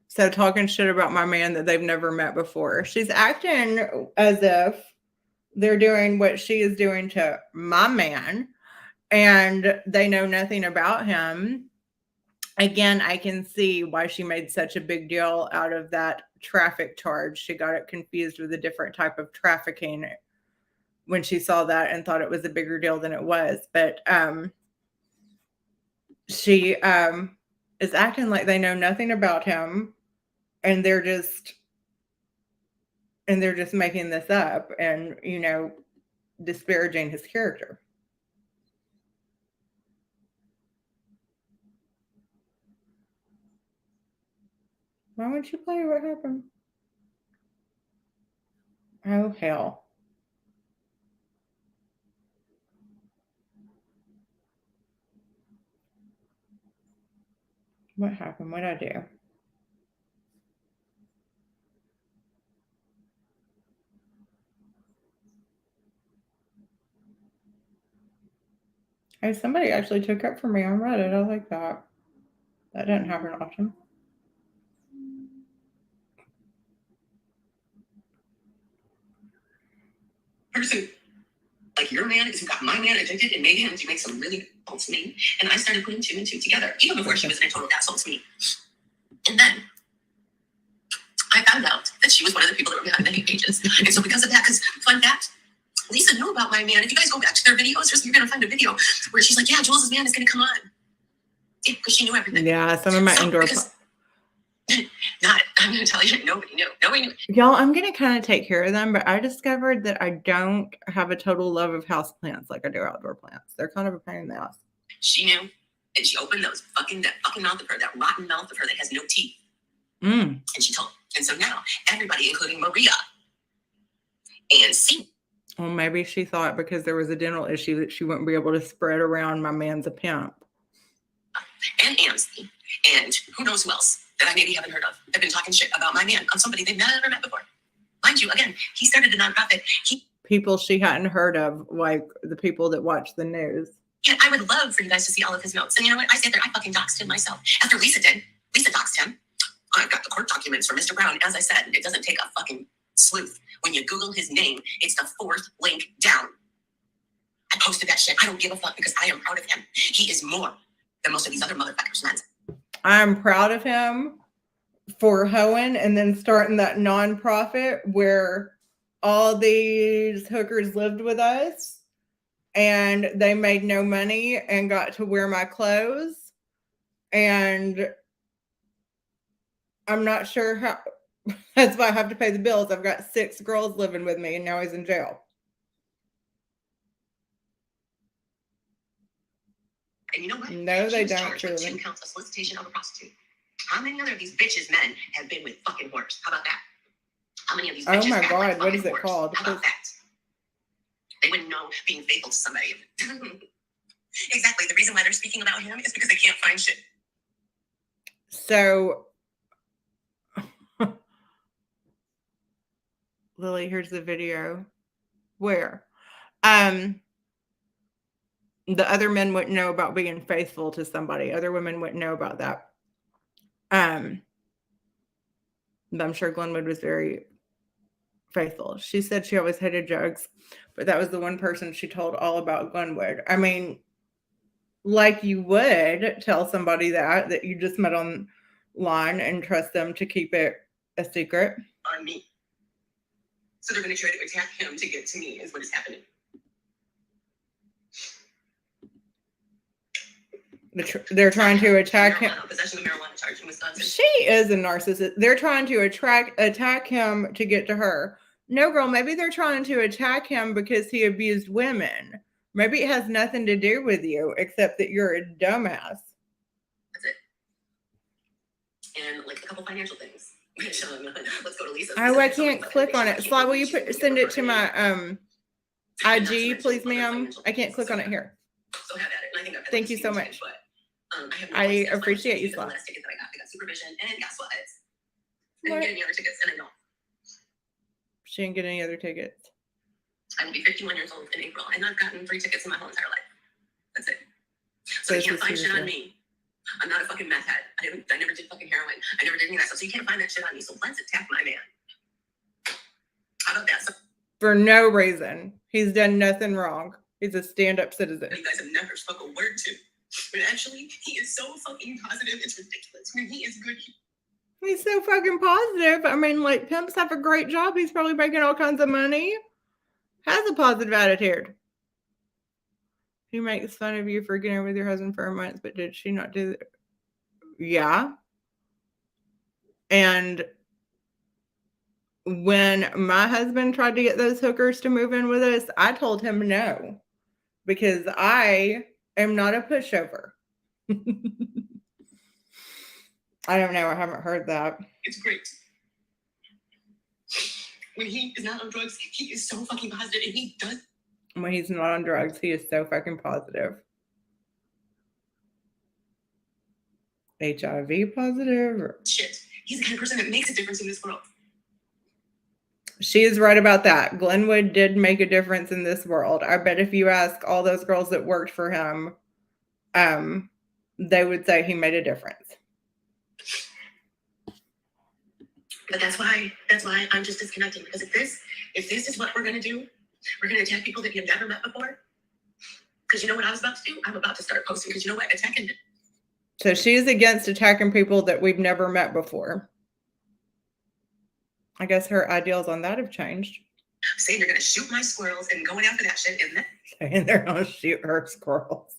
So talking shit about my man that they've never met before. She's acting as if they're doing what she is doing to my man and they know nothing about him. Again, I can see why she made such a big deal out of that traffic charge. She got it confused with a different type of trafficking when she saw that and thought it was a bigger deal than it was. But she is acting like they know nothing about him. And they're just making this up and, disparaging his character. Why won't you play? What happened? Oh, hell. What happened? What'd I do? Hey, somebody actually took up for me on Reddit. I like that. That doesn't happen often. Person like your man is who got my man addicted and made him to make some really calls to me. And I started putting two and two together, even before she was a total asshole to me. And then I found out that she was one of the people that were behind the hate pages. And so because of that, because fun fact, Lisa knew about my man. If you guys go back to their videos, you're going to find a video where she's like, yeah, Jules' man is going to come on. Yeah, because she knew everything. Yeah, some of my indoor... I'm going to tell you, nobody knew. Nobody knew. Y'all, I'm going to kind of take care of them, but I discovered that I don't have a total love of house plants like I do outdoor plants. They're kind of a pain in the ass. She knew, and she opened that fucking mouth of her, that rotten mouth of her that has no teeth. And she told. And so now, everybody, including Maria and Seema. Well, maybe she thought because there was a dental issue that she wouldn't be able to spread around my man's a pimp. And Amsey, and who knows who else that I maybe haven't heard of, have been talking shit about my man on somebody they've never met before. Mind you, again, he started a nonprofit. People she hadn't heard of, like the people that watch the news. And I would love for you guys to see all of his notes. And you know what? I sat there, I fucking doxed him myself. After Lisa did. Lisa doxed him. I've got the court documents for Mr. Brown. As I said, it doesn't take a fucking sleuth. When you Google his name, it's the fourth link down. I posted that shit. I don't give a fuck because I am proud of him. He is more than most of these other motherfuckers, man. I'm proud of him for hoeing and then starting that nonprofit where all these hookers lived with us and they made no money and got to wear my clothes. And I'm not sure how. That's why I have to pay the bills. I've got 6 girls living with me and now he's in jail. And you know what? No, they don't. Charged with 2 counts of solicitation of a prostitute. How many other of these bitches men have been with fucking whores? How about that? How many of these bitches? Oh my act God, like what is it whores? called? How about that? They wouldn't know being faithful to somebody. Exactly. The reason why they're speaking about him is because they can't find shit. So, Lily, here's the video. Where? The other men wouldn't know about being faithful to somebody. Other women wouldn't know about that. But I'm sure Glenwood was very faithful. She said she always hated drugs, but that was the one person she told all about Glenwood. I mean, like you would tell somebody that you just met online and trust them to keep it a secret. On me. So they're going to try to attack him to get to me, is what is happening. They're trying to attack him. Possession of marijuana charge in Wisconsin. She is a narcissist. They're trying to attack him to get to her. No, girl, maybe they're trying to attack him because he abused women. Maybe it has nothing to do with you, except that you're a dumbass. That's it. And like a couple financial things. Which, let's go to Lisa. Oh, I can't click on it. Sly, will you send it to my IG, please, ma'am? I can't click on it here. So have at it. And I think I've had Thank that you so too, much. but, I appreciate you, the Sly. last ticket that I got supervision, and guess what? I didn't get any other tickets, and I know. She didn't get any other tickets. I will be 51 years old in April, and I've gotten 3 tickets in my whole entire life. That's it. So you can't find shit on me. I'm not a fucking meth head. I never did fucking heroin. I never did any of that stuff. So you can't find that shit on me. So let's attack my man. How about that? So For no reason. He's done nothing wrong. He's a stand-up citizen. you guys have never spoke a word to. But actually, he is so fucking positive. It's ridiculous. When he is good, He's so fucking positive. I mean, like, pimps have a great job. He's probably making all kinds of money. Has a positive attitude. He makes fun of you for getting with your husband for a month, but did she not do that? Yeah. And when my husband tried to get those hookers to move in with us, I told him no, because I am not a pushover. I don't know. I haven't heard that. it's great. When he is not on drugs, he is so fucking positive, and he does When he's not on drugs, he is so fucking positive. HIV positive? shit. He's the kind of person that makes a difference in this world. She is right about that. Glenwood did make a difference in this world. I bet if you ask all those girls that worked for him, they would say he made a difference. But that's why I'm just disconnecting, because if this is what we're gonna do, we're gonna attack people that you've never met before. Because you know what I was about to do? I'm about to start posting, because you know what? Attacking. So she's against attacking people that we've never met before. I guess her ideals on that have changed. Saying they're gonna shoot my squirrels and going after that shit, and then Saying they're gonna shoot her squirrels.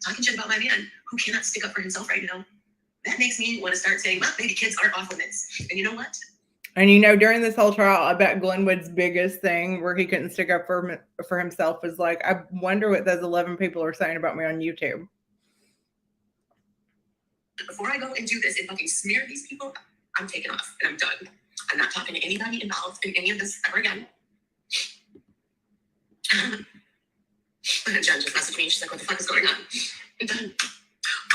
talking shit about my man who cannot stick up for himself right now. That makes me want to start saying, well, maybe kids aren't off limits. And you know what? And you know, during this whole trial, I bet Glenwood's biggest thing where he couldn't stick up for himself was like, I wonder what those 11 people are saying about me on YouTube. Before I go and do this and fucking smear these people, I'm taking off and I'm done. I'm not talking to anybody involved in any of this ever again. Jen just messaged me. She's like, what the fuck is going on? I'm done.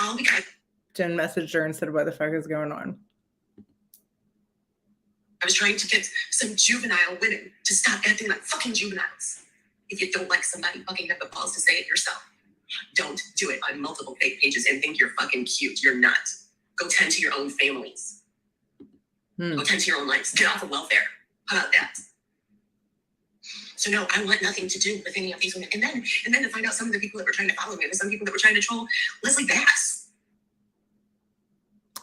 All because Jen messaged her and said, what the fuck is going on? I was trying to get some juvenile women to stop acting like fucking juveniles. If you don't like somebody, fucking have the balls to say it yourself. Don't do it on multiple fake pages and think you're fucking cute. You're not. Go tend to your own families. Go tend to your own lives. Get off of welfare. How about that? So no, I want nothing to do with any of these women. And then to find out some of the people that were trying to follow me, and some people that were trying to troll Leslie Bass.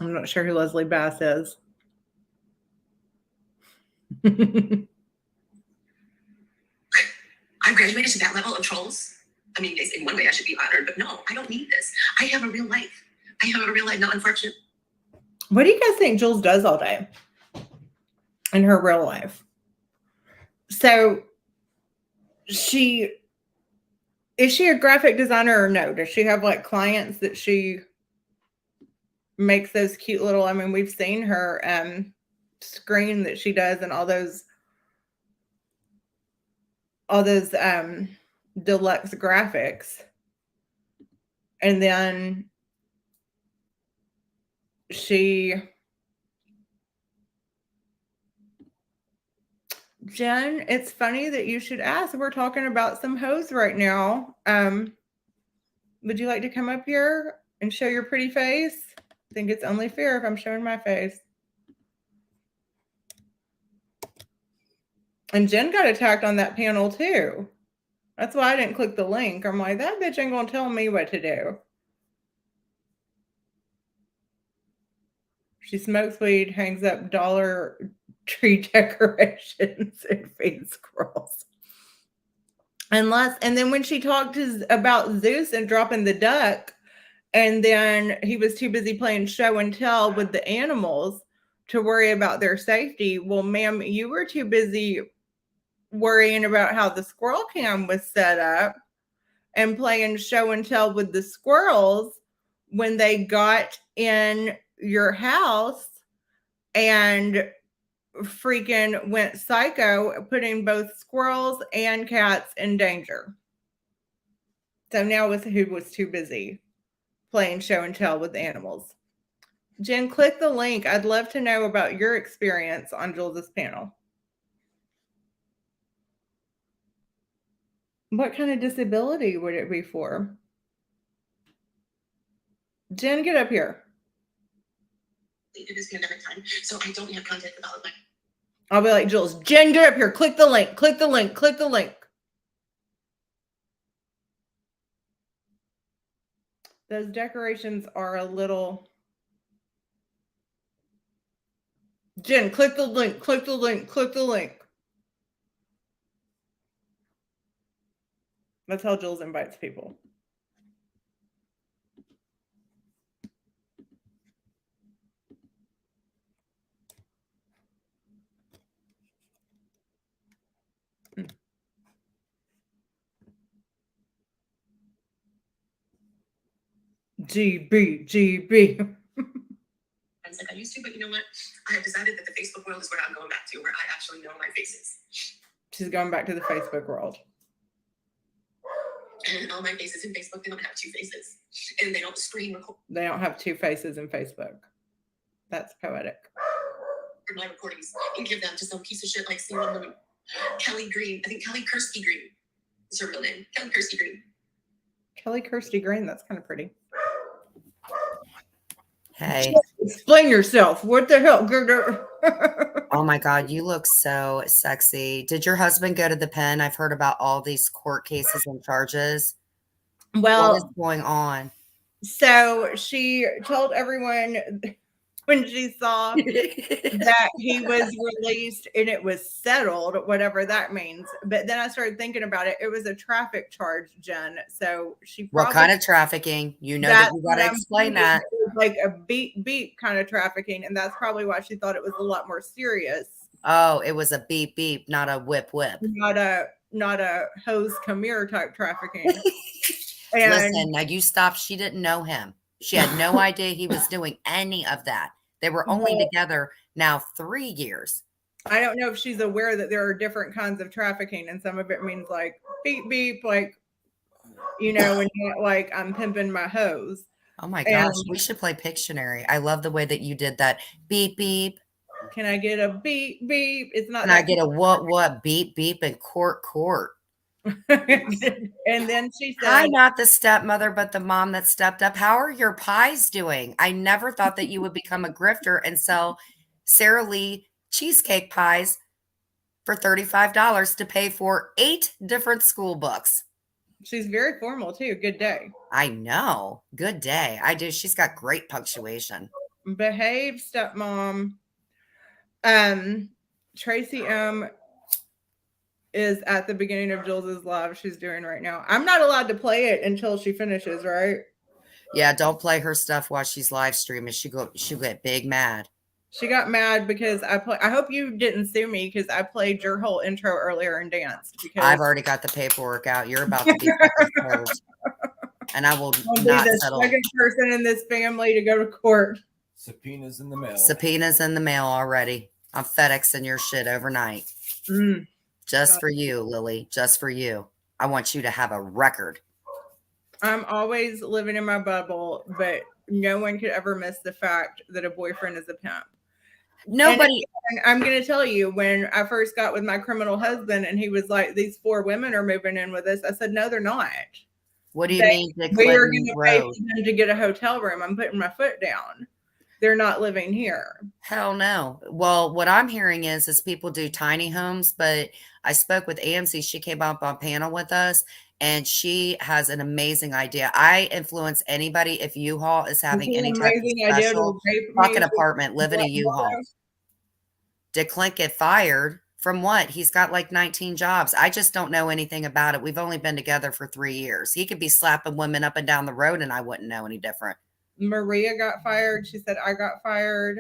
I'm not sure who Leslie Bass is. I've graduated to that level of trolls. I mean, in one way I should be honored, but no, I don't need this. I have a real life. I have a real life, not unfortunate. What do you guys think Jules does all day in her real life? So is she a graphic designer or no? Does she have like clients that she makes those cute little, I mean, we've seen her screen that she does and all those deluxe graphics. And then Jen, it's funny that you should ask. We're talking about some hoes right now. Would you like to come up here and show your pretty face? I think it's only fair if I'm showing my face. And Jen got attacked on that panel too. That's why I didn't click the link. I'm like, that bitch ain't gonna tell me what to do. She smokes weed, hangs up Dollar Tree decorations, and feeds squirrels. And then when she talked about Zeus and dropping the duck, and then he was too busy playing show and tell with the animals to worry about their safety. Well, ma'am, you were too busy worrying about how the squirrel cam was set up and playing show and tell with the squirrels when they got in your house and freaking went psycho, putting both squirrels and cats in danger. So now who was too busy playing show and tell with animals? Jen, click the link. I'd love to know about your experience on Jules's panel. What kind of disability would it be for? Jen, get up here. It is pandemic time, so I don't have content for all of my. I'll be like, Jules, Jen, get up here. Click the link. Click the link. Click the link. Those decorations are a little. Jen, click the link. Click the link. Click the link. That's how Jules invites people. GB. Like I used to, but you know what? I have decided that the Facebook world is where I'm going back to, where I actually know my faces. She's going back to the Facebook world. And all my faces in Facebook, they don't have two faces. And they don't screen record. They don't have two faces in Facebook. That's poetic. My recordings and give them to some piece of shit like Sailor Moon. Kelly Green. I think Kelly Kirsty Green is her real name. Kelly Kirsty Green. Kelly Kirsty Green. That's kind of pretty. Hey. Explain yourself. What the hell? Oh my God, you look so sexy. Did your husband go to the pen? I've heard about all these court cases and charges. Well, what is going on? So she told everyone when she saw that he was released and it was settled, whatever that means. But then I started thinking about it. It was a traffic charge, Jen. So she probably, what kind of trafficking? You know that you got to explain that. Like a beep beep kind of trafficking, and that's probably why she thought it was a lot more serious. Oh, it was a beep beep, not a whip whip. Not a hose come here type trafficking. And listen, now you stop. She didn't know him. She had no idea he was doing any of that. They were only together now 3 years. I don't know if she's aware that there are different kinds of trafficking, and some of it means like beep beep, like, you know, when you're like, I'm pimping my hose. Oh my gosh, we should play Pictionary. I love the way that you did that. Beep beep. Can I get a beep beep? It's not. Can I get a what beep beep and court? And then she said, I'm not the stepmother, but the mom that stepped up. How are your pies doing? I never thought that you would become a grifter and sell Sara Lee cheesecake pies for $35 to pay for 8 different school books. She's very formal too. Good day. I know. Good day. I do. She's got great punctuation. Behave, stepmom. Tracy M is at the beginning of Jules's live she's doing right now. I'm not allowed to play it until she finishes, right? Yeah, don't play her stuff while she's live streaming. She'll get big mad. She got mad because I hope you didn't sue me because I played your whole intro earlier and danced. Because I've already got the paperwork out. You're about to be told. And I will I'll not be the settle. second person in this family to go to court. Subpoenas in the mail. Subpoenas in the mail already. I'm FedExing your shit overnight. Just for you, Lily. Just for you. I want you to have a record. I'm always living in my bubble, but no one could ever miss the fact that a boyfriend is a pimp. Nobody. And I'm going to tell you, when I first got with my criminal husband and he was like, these 4 women are moving in with us. I said, no, they're not. What do you mean? We are going to pay for them to get a hotel room. I'm putting my foot down. they're not living here. Hell no. Well, what I'm hearing is people do tiny homes, but I spoke with AMC. She came up on panel with us, and she has an amazing idea. I influence anybody if U-Haul is It's having an any type of amazing idea special to rape me. fucking apartment, live in a U-Haul. Did Clint get fired from what? He's got like 19 jobs. I just don't know anything about it. We've only been together for 3 years. He could be slapping women up and down the road, and I wouldn't know any different. Maria got fired. She said I got fired.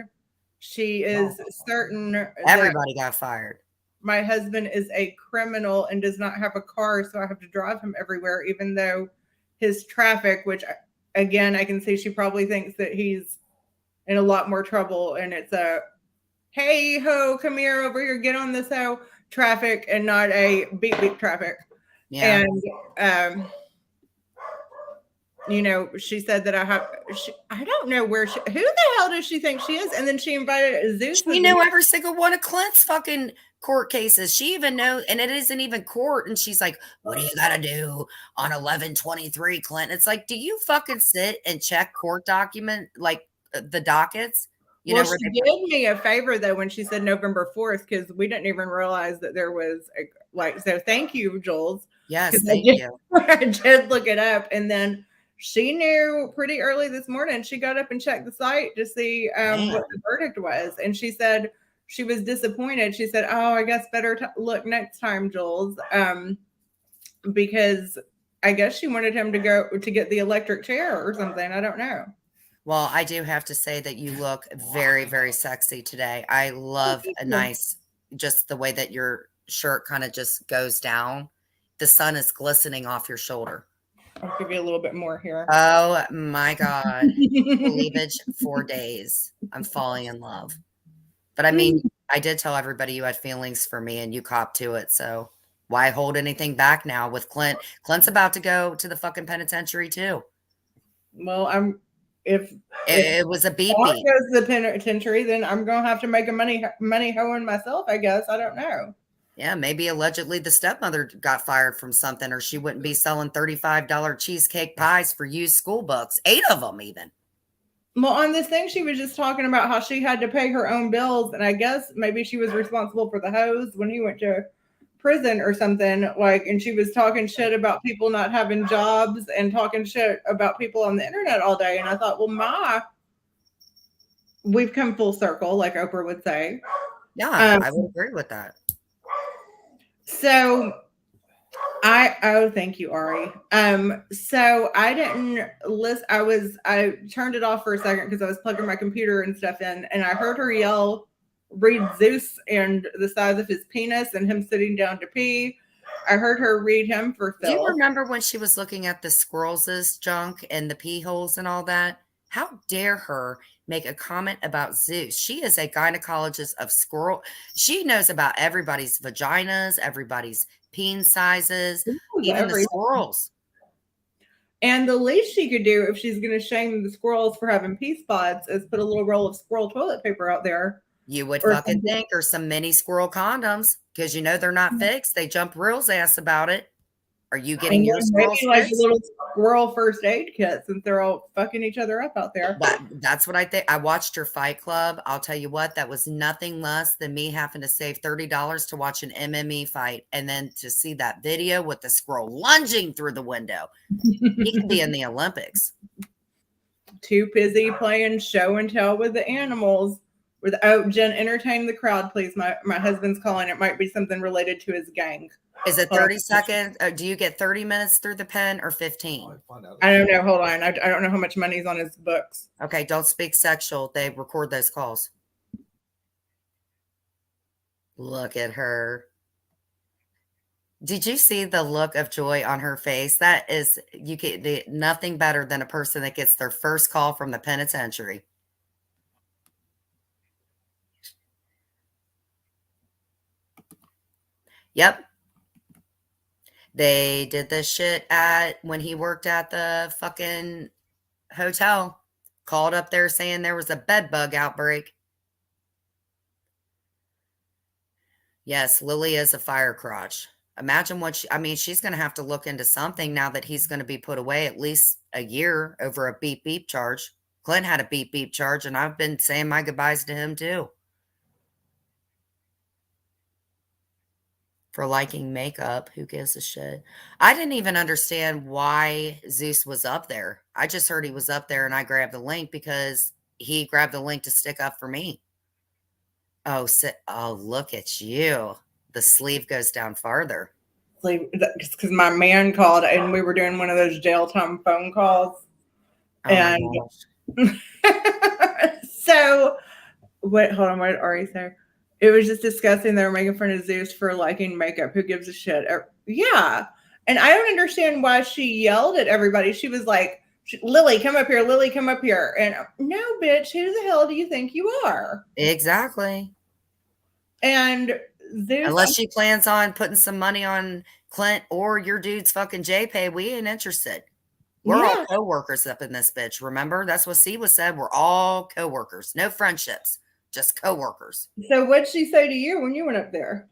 She is certain that Everybody got fired. my husband is a criminal and does not have a car, so I have to drive him everywhere, even though his traffic, which again, I can see she probably thinks that he's in a lot more trouble, and it's a hey ho, come here over here, get on this ho traffic and not a beep beep traffic. Yeah. And you know, she said that I don't know who the hell does she think she is? And then she invited Zeus. She knew every single one of Clint's fucking court cases. She even knows, and it isn't even court. And she's like, what do you got to do on 11/23, Clint? It's like, do you fucking sit and check court document, like the dockets? You Well, know, where she did me a favor though when she said November 4th, because we didn't even realize that there was so thank you, Jules. Yes, thank you. I did look it up, and then she knew pretty early this morning. She got up and checked the site to see what the verdict was, and she said she was disappointed. She said, "Oh, I guess better look next time, Jules," because I guess she wanted him to go to get the electric chair or something. I don't know. Well, I do have to say that you look very, very sexy today. I love a nice, just the way that your shirt kind of just goes down. The sun is glistening off your shoulder. I'll give you a little bit more here. Oh my God. Cleavage for days. I'm falling in love. But I mean, I did tell everybody you had feelings for me and you copped to it. So why hold anything back now with Clint? Clint's about to go to the fucking penitentiary too. Well, if it was a beep beep. goes to the penitentiary, then I'm gonna have to make a money hoeing myself, I guess. I don't know. Yeah, maybe allegedly the stepmother got fired from something, or she wouldn't be selling $35 cheesecake pies for used school books, 8 of them even. Well, on this thing, she was just talking about how she had to pay her own bills, and I guess maybe she was responsible for the hose when he went to prison or something. And she was talking shit about people not having jobs and talking shit about people on the internet all day. And I thought, well, we've come full circle, like Oprah would say. Yeah, I would agree with that. So thank you, Ari. So I didn't listen. I turned it off for a second because I was plugging my computer and stuff in, and I heard her read Zeus and the size of his penis and him sitting down to pee. I heard her read him for Phil. Do you remember when she was looking at the squirrels' junk and the pee holes and all that? How dare her make a comment about Zeus? She is a gynecologist of squirrel. She knows about everybody's vaginas, everybody's peen sizes, even the squirrels. And the least she could do if she's going to shame the squirrels for having pee spots is put a little roll of squirrel toilet paper out there. You would fucking think, or some mini squirrel condoms, because you know they're not fixed. They jump real ass about it. Are you getting your squirrels like fixed? a little squirrel first aid kit, since they're all fucking each other up out there. That's what I think. I watched your Fight Club. I'll tell you what, that was nothing less than me having to save $30 to watch an MMA fight, and then to see that video with the squirrel lunging through the window. He could be in the Olympics. Too busy playing show and tell with the animals. Jen, entertain the crowd, please. My husband's calling. It might be something related to his gang. Is it 30 seconds? Do you get 30 minutes through the pen or 15? I don't know. Hold on. I don't know how much money's on his books. Okay, don't speak sexual. They record those calls. Look at her. Did you see the look of joy on her face? That is, you get nothing better than a person that gets their first call from the penitentiary. Yep. They did this shit when he worked at the fucking hotel. Called up there saying there was a bed bug outbreak. Yes, Lily is a fire crotch. Imagine what she's going to have to look into something now that he's going to be put away at least a year over a beep beep charge. Clint had a beep beep charge, and I've been saying my goodbyes to him too. For liking makeup. Who gives a shit? I didn't even understand why Zeus was up there. I just heard he was up there and I grabbed the link because he grabbed the link to stick up for me. Oh, look at you. The sleeve goes down farther. Because my man called and we were doing one of those jail time phone calls. Oh and so hold on, what did Ari say? It was just disgusting. They were making fun of Zeus for liking makeup. Who gives a shit? Yeah. And I don't understand why she yelled at everybody. She was like, Lily, come up here. Lily, come up here. And no, bitch, who the hell do you think you are? Exactly. And Zeus. Unless she plans on putting some money on Clint or your dude's fucking JPay, we ain't interested. We're all co-workers up in this bitch. Remember? That's what Siwa said. We're all co-workers. No friendships. Just co-workers. So what'd she say to you when you went up there?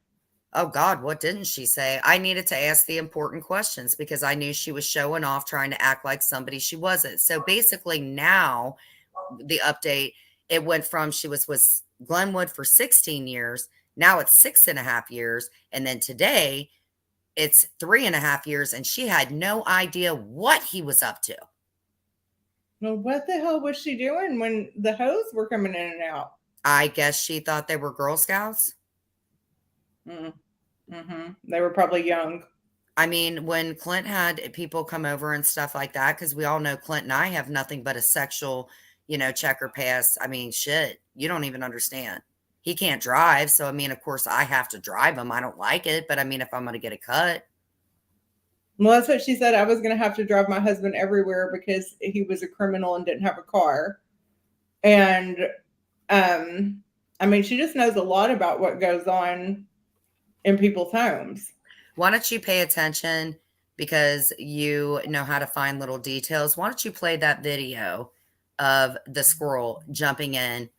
Oh God, what didn't she say? I needed to ask the important questions because I knew she was showing off, trying to act like somebody she wasn't. So basically now the update, it went from she was with Glenwood for 16 years. Now it's 6.5 years. And then today it's 3.5 years. And she had no idea what he was up to. Well, what the hell was she doing when the hoes were coming in and out? I guess she thought they were Girl Scouts. They were probably young. I mean, when Clint had people come over and stuff like that, because we all know Clint and I have nothing but a sexual, checker pass. I mean, shit, you don't even understand. He can't drive. So, I mean, of course, I have to drive him. I don't like it. But I mean, if I'm going to get a cut. Well, that's what she said. I was going to have to drive my husband everywhere because he was a criminal and didn't have a car. And I mean, she just knows a lot about what goes on in people's homes. Why don't you pay attention because you know how to find little details? Why don't you play that video of the squirrel jumping in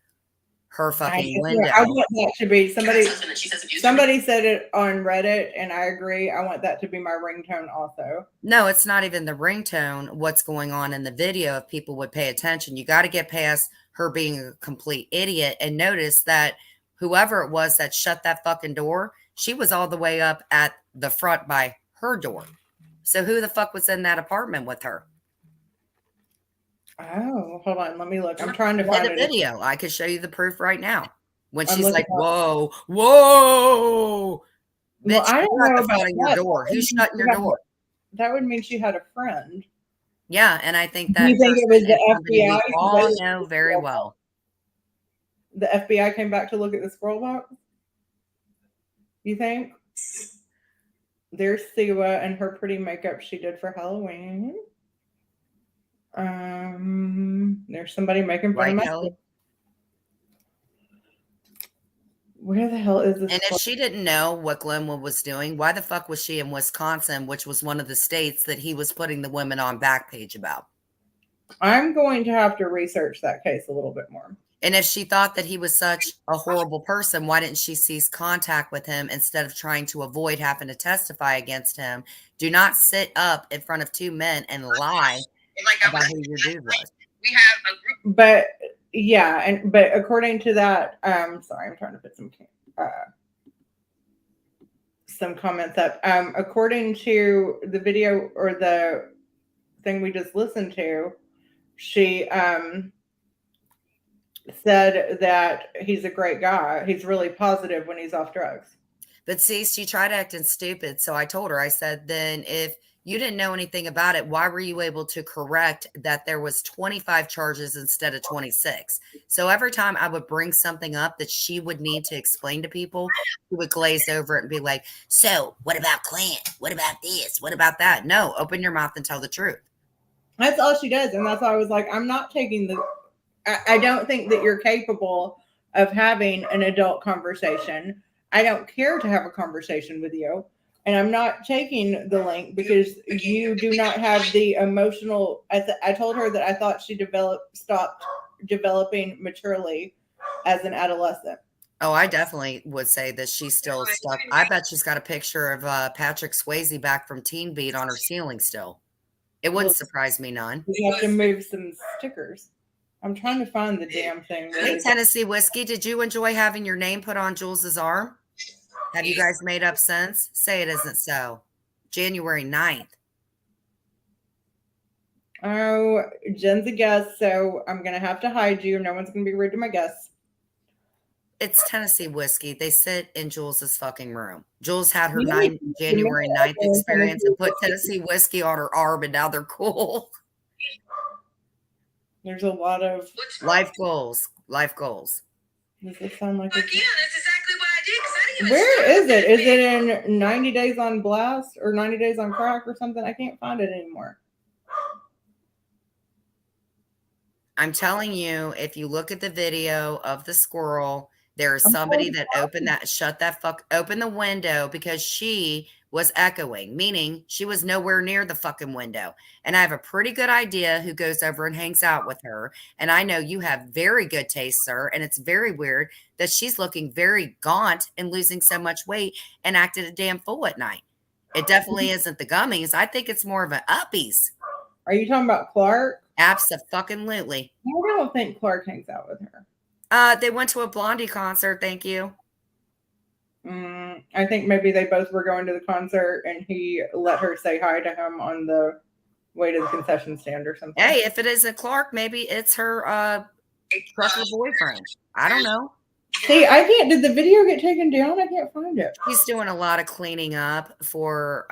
her fucking window? I want that to be somebody said it on Reddit, and I agree. I want that to be my ringtone also. No, it's not even the ringtone. What's going on in the video? If people would pay attention, you got to get past her being a complete idiot and notice that whoever it was that shut that fucking door, she was all the way up at the front by her door. So who the fuck was in that apartment with her? Oh, hold on. Let me look. I'm trying to find a video. I could show you the proof right now. When she's like, whoa. Well, bitch, I don't know about your door. Who's shutting your door? That would mean she had a friend. Yeah, and I think that you think it was the FBI? We all know very well. The FBI came back to look at the scroll box? You think? There's Siwa and her pretty makeup she did for Halloween. There's somebody making fun of my Kelly. Where the hell is this? And if she didn't know what Glenwood was doing, why the fuck was she in Wisconsin, which was one of the states that he was putting the women on Backpage about? I'm going to have to research that case a little bit more. And if she thought that he was such a horrible person, why didn't she cease contact with him instead of trying to avoid having to testify against him? Do not sit up in front of two men and lie about who your dude was. We have a group. But yeah, but according to that, sorry, I'm trying to put some comments up. According to the video or the thing we just listened to, she said that he's a great guy. He's really positive when he's off drugs. But see, she tried acting stupid. So I told her, I said, then if you didn't know anything about it, why were you able to correct that there was 25 charges instead of 26? So every time I would bring something up that she would need to explain to people, she would glaze over it and be like, so what about Clint? What about this? What about that? No, open your mouth and tell the truth. That's all she does. And that's why I was like, I'm not taking I don't think that you're capable of having an adult conversation. I don't care to have a conversation with you. And I'm not taking the link because you do not have the emotional. I told her that I thought she stopped developing maturely as an adolescent. Oh, I definitely would say that she's still stuck. I bet she's got a picture of Patrick Swayze back from Teen Beat on her ceiling still. It wouldn't surprise me none. We have to move some stickers. I'm trying to find the damn thing. Hey, Tennessee Whiskey, did you enjoy having your name put on Jules's arm? Have you guys made up since? Say it isn't so. January 9th. Oh, Jen's a guest, so I'm going to have to hide you. No one's going to be rude to my guests. It's Tennessee Whiskey. They sit in Jules's fucking room. Jules had her Yeah, January 9th yeah, experience and put Tennessee Whiskey on her arm, and now they're cool. There's a lot of Life goals. Life goals. Does this sound like? But yeah, that's exactly what I did. 'Cause I didn't even Where start is with it? that Is bitch. it in 90 Days on Blast or 90 Days on Crack or something? I can't find it anymore. I'm telling you, if you look at the video of the squirrel, there is somebody that opened the window because she was echoing, meaning she was nowhere near the fucking window. And I have a pretty good idea who goes over and hangs out with her. And I know you have very good taste, sir. And it's very weird that she's looking very gaunt and losing so much weight and acted a damn fool at night. It definitely isn't the gummies. I think it's more of an uppies. Are you talking about Clark? Abso-fucking-lutely. I don't think Clark hangs out with her. They went to a Blondie concert. Thank you. I think maybe they both were going to the concert and he let her say hi to him on the way to the concession stand or something. Hey, if it isn't Clark, maybe it's her trucker boyfriend. I don't know. See, I can't. Did the video get taken down? I can't find it. He's doing a lot of cleaning up for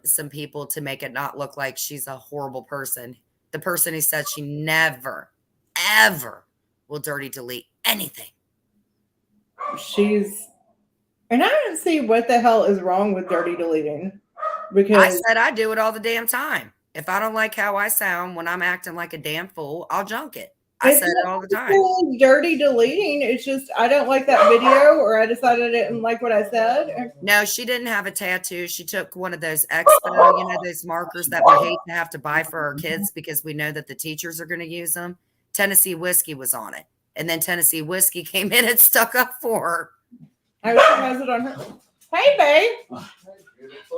some people to make it not look like she's a horrible person. The person who said she never, ever will dirty delete anything. And I don't see what the hell is wrong with dirty deleting. Because I said I do it all the damn time. If I don't like how I sound when I'm acting like a damn fool, I'll junk it. I said it all the time. Dirty deleting. It's just I don't like that video, or I decided I didn't like what I said. No, she didn't have a tattoo. She took one of those expo, those markers that we hate to have to buy for our kids because we know that the teachers are going to use them. Tennessee Whiskey was on it. And then Tennessee Whiskey came in and stuck up for her. I wish I has it on her. Hey, babe.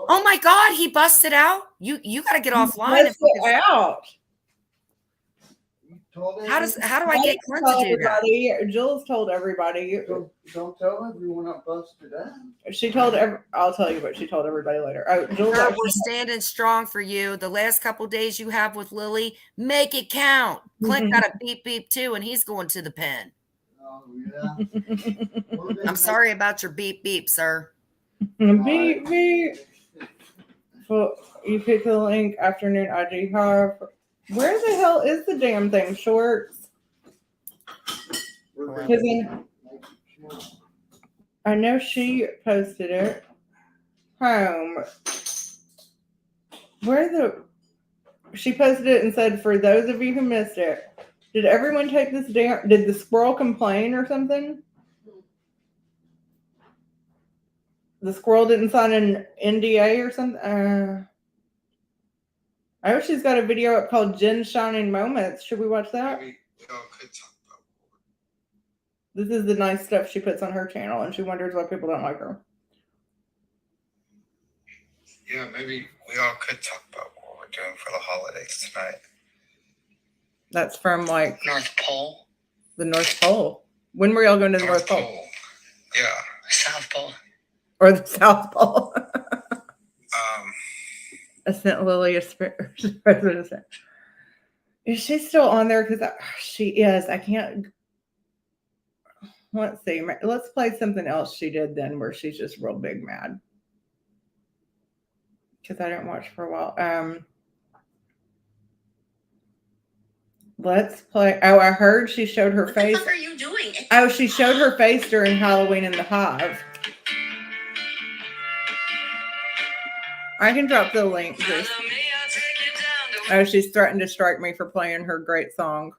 Oh my God, he busted out. You got to get offline. Let's get out. How do I get Clint to do that? Jules told everybody. Don't tell everyone I busted out. She told I'll tell you what she told everybody later. Oh, Jules, Girl, we're standing strong for you. The last couple days you have with Lily, make it count. Clint got a beep beep too, and he's going to the pen. Oh, yeah. I'm sorry about your beep beep, sir. beep beep. Well, you pick the link afternoon IG Hive. Where the hell is the damn thing? Shorts. I know she posted it. Home. She posted it and said, for those of you who missed it, did everyone take this down? Did the squirrel complain or something? The squirrel didn't sign an NDA or something? I hope she's got a video up called Jen's Shining Moments. Should we watch that? Maybe we all could talk about This is the nice stuff she puts on her channel, and she wonders why people don't like her. Yeah, maybe we all could talk about what we're doing for the holidays tonight. That's from like North Pole. the North Pole. When were y'all going to the North Pole? Yeah. South Pole. Or the South Pole? Um, I sent Lily a president. Is she still on there? Because she is. I can't. Let's see. Let's play something else she did then where she's just real big mad. Because I didn't watch for a while. Let's play. Oh, I heard she showed her face. What the fuck are you doing? Oh, she showed her face during Halloween in the Hive. I can drop the link. Oh, she's threatened to strike me for playing her great song.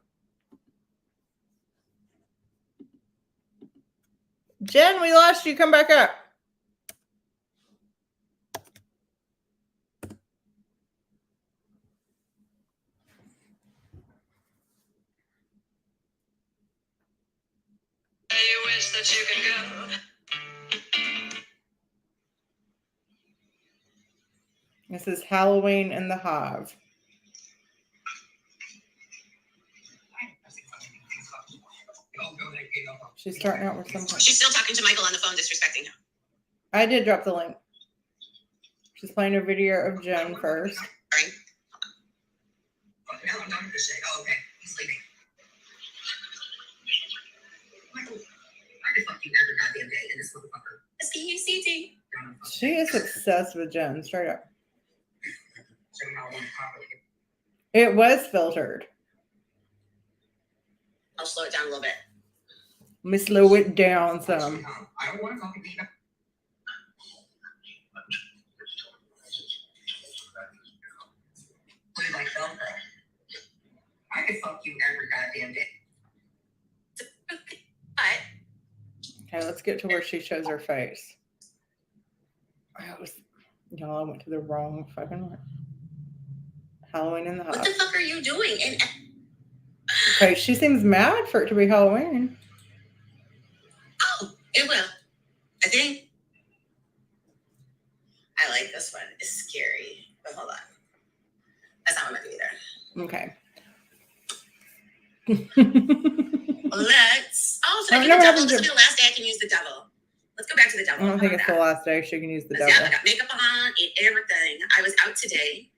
Jen, we lost you. Come back up. You wish that you can go. This is Halloween in the Hive. She's starting out with some. She's still talking to Michael on the phone, disrespecting him. I did drop the link. She's playing a video of Jen first. Sorry. Now I'm done with this shit. Oh, okay. He's leaving. Michael, I could fuck you every goddamn day in this motherfucker. S-E-U-C-T. She is obsessed with Jen, straight up. It was filtered. I'll slow it down a little bit. Let me slow it down some. I don't want to fucking be. Play like Velcro. I could fuck you every goddamn day. But Okay, let's get to where she shows her face. Y'all, I went to the wrong fucking one. Halloween in the what house. the fuck are you doing? And Okay, she seems mad for it to be Halloween. oh, it will. I think. I like this one. It's scary. But hold on. That's not what I'm gonna do either. Okay. Let's. Oh, so I I don't can know what the devil. happened This will to- be the last day I can use the devil. Let's go back to the devil. I don't think it's How the about last day she can use the that? Yeah, I devil. got makeup on, ate everything. I was out today,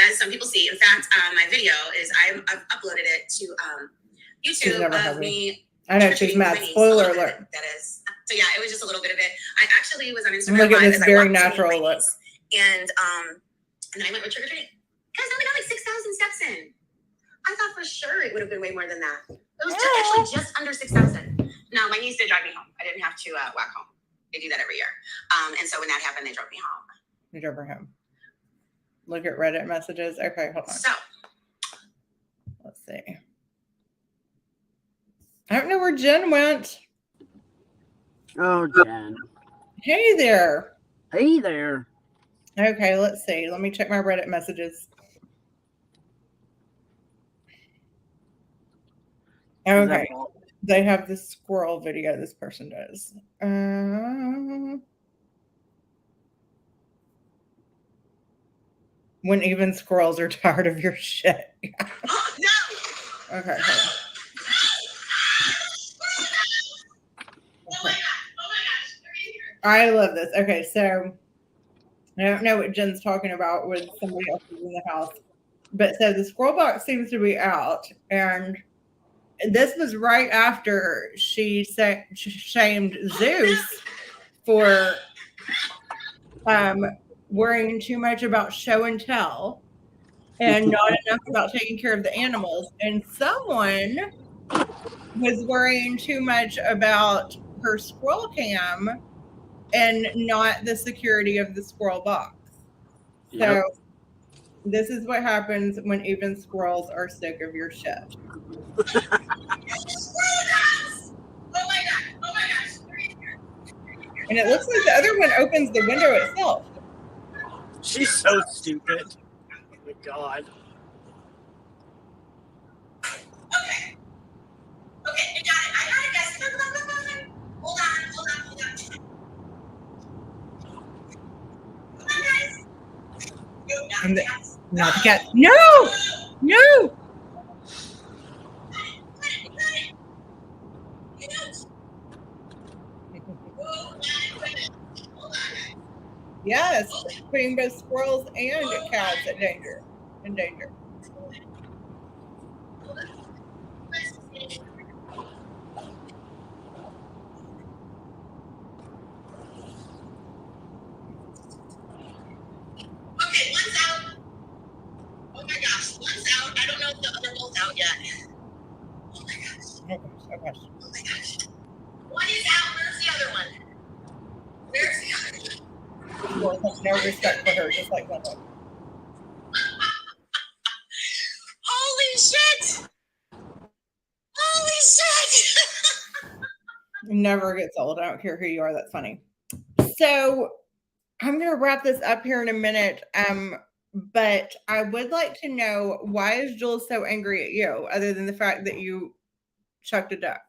as some people see. In fact, my video is I've uploaded it to She's YouTube never of had me. I know she's mad. Winnie's. Spoiler A little bit, alert. That is. So yeah, it was just a little bit of it. I actually was on Instagram Look at Live this as I very walked to natural Winnie's, look. and then I went with trick or treat. Guys, I only got like 6,000 steps in. I thought for sure it would have been way more than that. It was actually just under 6,000. No, my niece did drive me home. I didn't have to walk home. They do that every year. And so when that happened, they drove me home. You drove her home. Look at Reddit messages. Okay, hold on. So Let's see. I don't know where Jen went. Oh, Jen. Hey there. Hey there. Okay, let's see. Let me check my Reddit messages. Is that Okay. all? They have this squirrel video this person does. When even squirrels are tired of your shit. oh, no. Okay, hold on. Oh my gosh. Are you here? I love this. Okay, so I don't know what Jen's talking about with somebody else who's in the house. But so the squirrel box seems to be out. And this was right after she shamed Zeus for worrying too much about show and tell and not enough about taking care of the animals. And someone was worrying too much about her squirrel cam and not the security of the squirrel box. Yep. So this is what happens when even squirrels are sick of your shit. Oh my gosh. Are you here? And it looks like the other one opens the window itself. She's so stupid. Oh my God. Okay, you got it. I got it, guys. Come on. Hold on. Come on, guys. No, not And the the- cats. Not the cat. No! No! Yes, putting both squirrels and cats in danger. Okay, one's out. Oh my gosh, one's out. I don't know if the other one's out yet. Oh my gosh. Oh my gosh. One is out. Where's the other one? Where's the other one? Squirrels have no respect for her, just like one. Holy shit! Holy shit! Never gets old. I don't care who you are. That's funny. So I'm going to wrap this up here in a minute. But I would like to know, why is Jules so angry at you, other than the fact that you chucked a duck?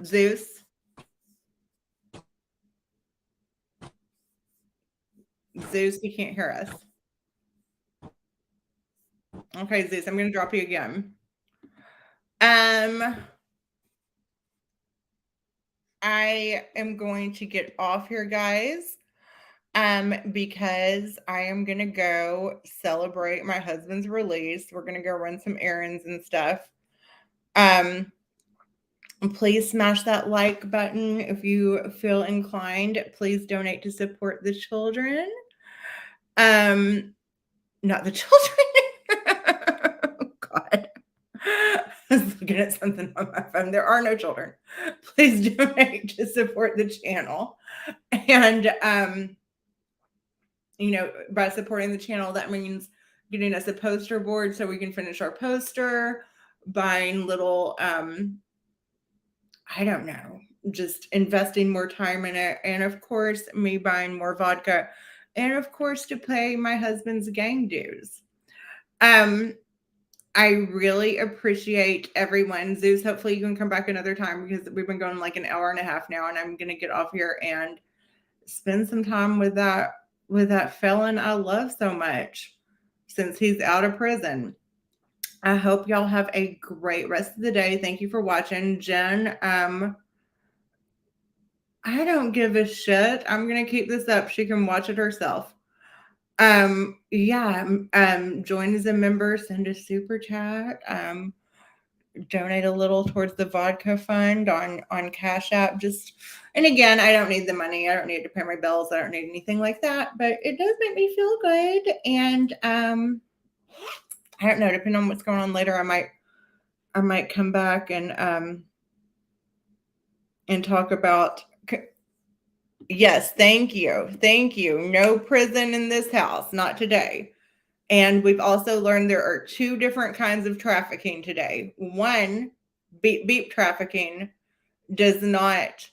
Zeus? Zeus, you can't hear us. Okay, Zeus, I'm going to drop you again. I am going to get off here, guys, because I am going to go celebrate my husband's release. We're going to go run some errands and stuff. Please smash that like button if you feel inclined. Please donate to support the children. Not the children. Oh, God. I was looking at something on my phone. There are no children. Please donate to support the channel. And, by supporting the channel, that means getting us a poster board so we can finish our poster, buying little, I don't know, just investing more time in it. And of course, me buying more vodka. And of course, to pay my husband's gang dues. I really appreciate everyone. Zeus, hopefully you can come back another time because we've been going like an hour and a half now, and I'm going to get off here and spend some time with that felon I love so much since he's out of prison. I hope y'all have a great rest of the day. Thank you for watching. Jen, I don't give a shit. I'm going to keep this up. She can watch it herself. Join as a member, send a super chat, donate a little towards the vodka fund on Cash App. And again, I don't need the money. I don't need to pay my bills. I don't need anything like that, but it does make me feel good. And, I don't know, depending on what's going on later, I might come back and talk about. Yes, thank you. Thank you. No prison in this house, not today. And we've also learned there are 2 different kinds of trafficking today. One, beep trafficking does not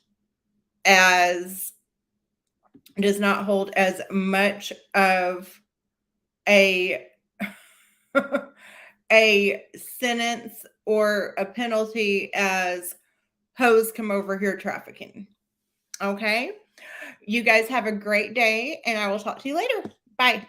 hold as much of a a sentence or a penalty as hoes come over here trafficking. Okay? You guys have a great day, and I will talk to you later. Bye.